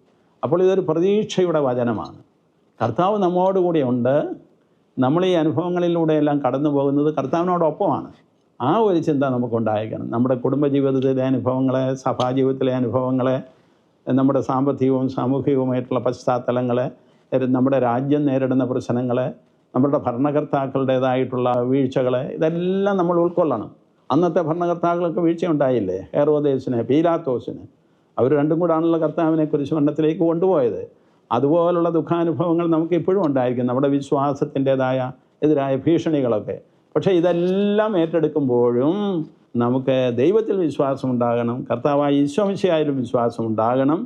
അപ്പോൾ ഇതൊരു പ്രതീക്ഷയുടെ വചനമാണ്. കർത്താവ് നമ്മോടുകൂടി ഉണ്ട്. നമ്മൾ ഈ അനുഭവങ്ങളിലൂടെയെല്ലാം കടന്നു പോകുന്നത് കർത്താവിനോടൊപ്പമാണ്. ആ ഒരു ചിന്ത നമുക്കുണ്ടായിരിക്കണം. നമ്മുടെ കുടുംബജീവിതത്തിലെ അനുഭവങ്ങളെ, സഭാജീവിതത്തിലെ അനുഭവങ്ങളെ, നമ്മുടെ സാമ്പത്തികവും സാമൂഹികവുമായിട്ടുള്ള പശ്ചാത്തലങ്ങളെ, നമ്മുടെ രാജ്യം നേരിടുന്ന പ്രശ്നങ്ങളെ, നമ്മുടെ ഭരണകർത്താക്കളുടേതായിട്ടുള്ള വീഴ്ചകളെ, ഇതെല്ലാം നമ്മൾ ഉൾക്കൊള്ളണം. അന്നത്തെ ഭരണകർത്താക്കൾക്ക് വീഴ്ചയുണ്ടായില്ലേ? ഹെറോദേസിന്, പീലാത്തോസിന്. അവർ രണ്ടും കൂടാണല്ലോ കർത്താവിനെ കുരിശുമരണത്തിലേക്ക് കൊണ്ടുപോയത്. അതുപോലുള്ള ദുഃഖാനുഭവങ്ങൾ നമുക്ക് ഇപ്പോഴും ഉണ്ടായിരിക്കും, നമ്മുടെ വിശ്വാസത്തിൻ്റെതായ എതിരായ ഭീഷണികളൊക്കെ. പക്ഷേ ഇതെല്ലാം ഏറ്റെടുക്കുമ്പോഴും നമുക്ക് ദൈവത്തിൽ വിശ്വാസമുണ്ടാകണം, കർത്താവായ ഈശോ മിശിഹായിലും വിശ്വാസമുണ്ടാകണം.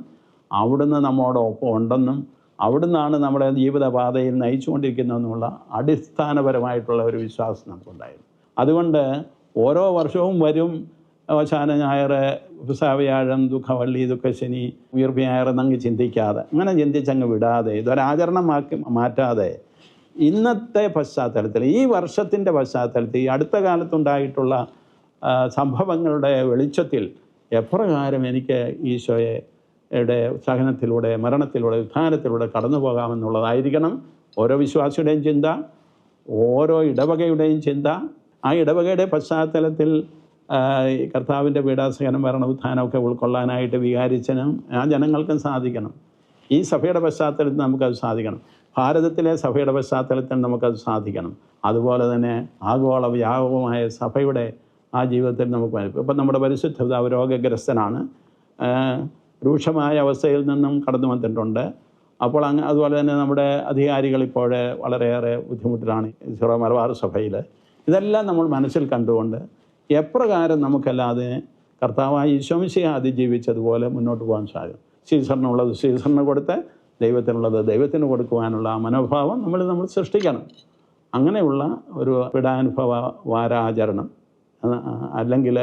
അവിടുന്ന് നമ്മോടൊപ്പം ഉണ്ടെന്നും അവിടുന്നാണ് നമ്മുടെ ജീവിതപാതയിൽ നയിച്ചുകൊണ്ടിരിക്കുന്നതെന്നുള്ള അടിസ്ഥാനപരമായിട്ടുള്ള ഒരു വിശ്വാസം നമുക്കുണ്ടായിരുന്നു. അതുകൊണ്ട് ഓരോ വർഷവും വരും അവസാന ഞായർ, വ്യാഴം, ദുഃഖവള്ളി, ദുഃഖശനി, ഉയർപ്പ് ഞായർ എന്നങ്ങ് ചിന്തിക്കാതെ, അങ്ങനെ ചിന്തിച്ചങ്ങ് വിടാതെ, ഇതൊരാചരണമാക്കി മാറ്റാതെ, ഇന്നത്തെ പശ്ചാത്തലത്തിൽ, ഈ വർഷത്തിൻ്റെ പശ്ചാത്തലത്തിൽ, ഈ അടുത്ത കാലത്തുണ്ടായിട്ടുള്ള സംഭവങ്ങളുടെ വെളിച്ചത്തിൽ എപ്രകാരം എനിക്ക് ഈശോയുടെ സഹനത്തിലൂടെ, മരണത്തിലൂടെ, ഉത്ഥാനത്തിലൂടെ കടന്നു പോകാമെന്നുള്ളതായിരിക്കണം ഓരോ വിശ്വാസിയുടെയും ചിന്ത, ഓരോ ഇടവകയുടെയും ചിന്ത. ആ ഇടവകയുടെ പശ്ചാത്തലത്തിൽ കർത്താവിൻ്റെ പീഡാസഹനം, മരണ, ഉത്ഥാനമൊക്കെ ഉൾക്കൊള്ളാനായിട്ട് വികാരിച്ചനും ആ ജനങ്ങൾക്കും സാധിക്കണം. ഈ സഭയുടെ പശ്ചാത്തലത്തിൽ നമുക്കത് സാധിക്കണം. ഭാരതത്തിലെ സഭയുടെ പശ്ചാത്തലത്തിൽ നമുക്കത് സാധിക്കണം. അതുപോലെ തന്നെ ആഗോള വ്യാപകമായ സഭയുടെ ആ ജീവിതത്തിൽ നമുക്ക് ഇപ്പം നമ്മുടെ പരിശുദ്ധ പിതാവ് രോഗഗ്രസ്തനാണ്, രൂക്ഷമായ അവസ്ഥയിൽ നിന്നും കടന്നു വന്നിട്ടുണ്ട്. അപ്പോൾ അതുപോലെ തന്നെ നമ്മുടെ അധികാരികൾ ഇപ്പോൾ വളരെയേറെ ബുദ്ധിമുട്ടിലാണ് സിറോ മലബാർ സഭയിൽ. ഇതെല്ലാം നമ്മൾ മനസ്സിൽ കണ്ടുകൊണ്ട് എപ്രകാരം നമുക്കല്ലാതെ കർത്താവായ ഈശോ മിശിഹാ അതിജീവിച്ചതുപോലെ മുന്നോട്ട് പോകാൻ സാധിക്കും. സീസറിനുള്ളത് സീസറിന് കൊടുത്ത് ദൈവത്തിനുള്ളത് ദൈവത്തിന് കൊടുക്കുവാനുള്ള മനോഭാവം നമ്മൾ സൃഷ്ടിക്കണം. അങ്ങനെയുള്ള ഒരു പീഡാനുഭവ വാരാചരണം അല്ലെങ്കിൽ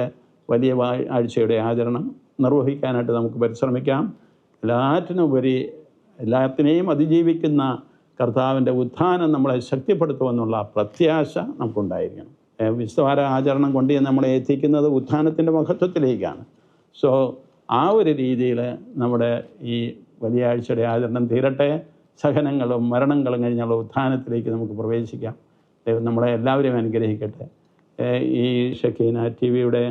വലിയ ആഴ്ചയുടെ ആചരണം നിർവഹിക്കാനായിട്ട് നമുക്ക് പരിശ്രമിക്കാം. എല്ലാറ്റിനുപരി എല്ലാത്തിനെയും അതിജീവിക്കുന്ന കർത്താവിൻ്റെ ഉത്ഥാനം നമ്മളെ ശക്തിപ്പെടുത്തുമെന്നുള്ള പ്രത്യാശ നമുക്കുണ്ടായിരിക്കണം. വിസ്തുവാര ആചരണം കൊണ്ട് നമ്മളെ എത്തിക്കുന്നത് ഉത്ഥാനത്തിൻ്റെ മഹത്വത്തിലേക്കാണ്. സോ ആ ഒരു രീതിയിൽ നമ്മുടെ ഈ വലിയ ആഴ്ചയുടെ ആചരണം തീരട്ടെ. സഹനങ്ങളും മരണങ്ങളും കഴിഞ്ഞുള്ള ഉത്ഥാനത്തിലേക്ക് നമുക്ക് പ്രവേശിക്കാം. ദൈവം നമ്മളെ എല്ലാവരെയും അനുഗ്രഹിക്കട്ടെ. ഈ ഷക്കീന TV-യുടെ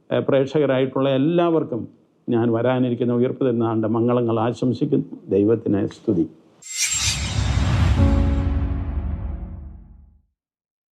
പ്രേക്ഷകരായിട്ടുള്ള എല്ലാവർക്കും ഞാൻ വരാനിരിക്കുന്ന ഉയർപ്പ് തിരുനാളിൻ്റെ മംഗളങ്ങൾ ആശംസിക്കുന്നു. ദൈവത്തിന് സ്തുതി.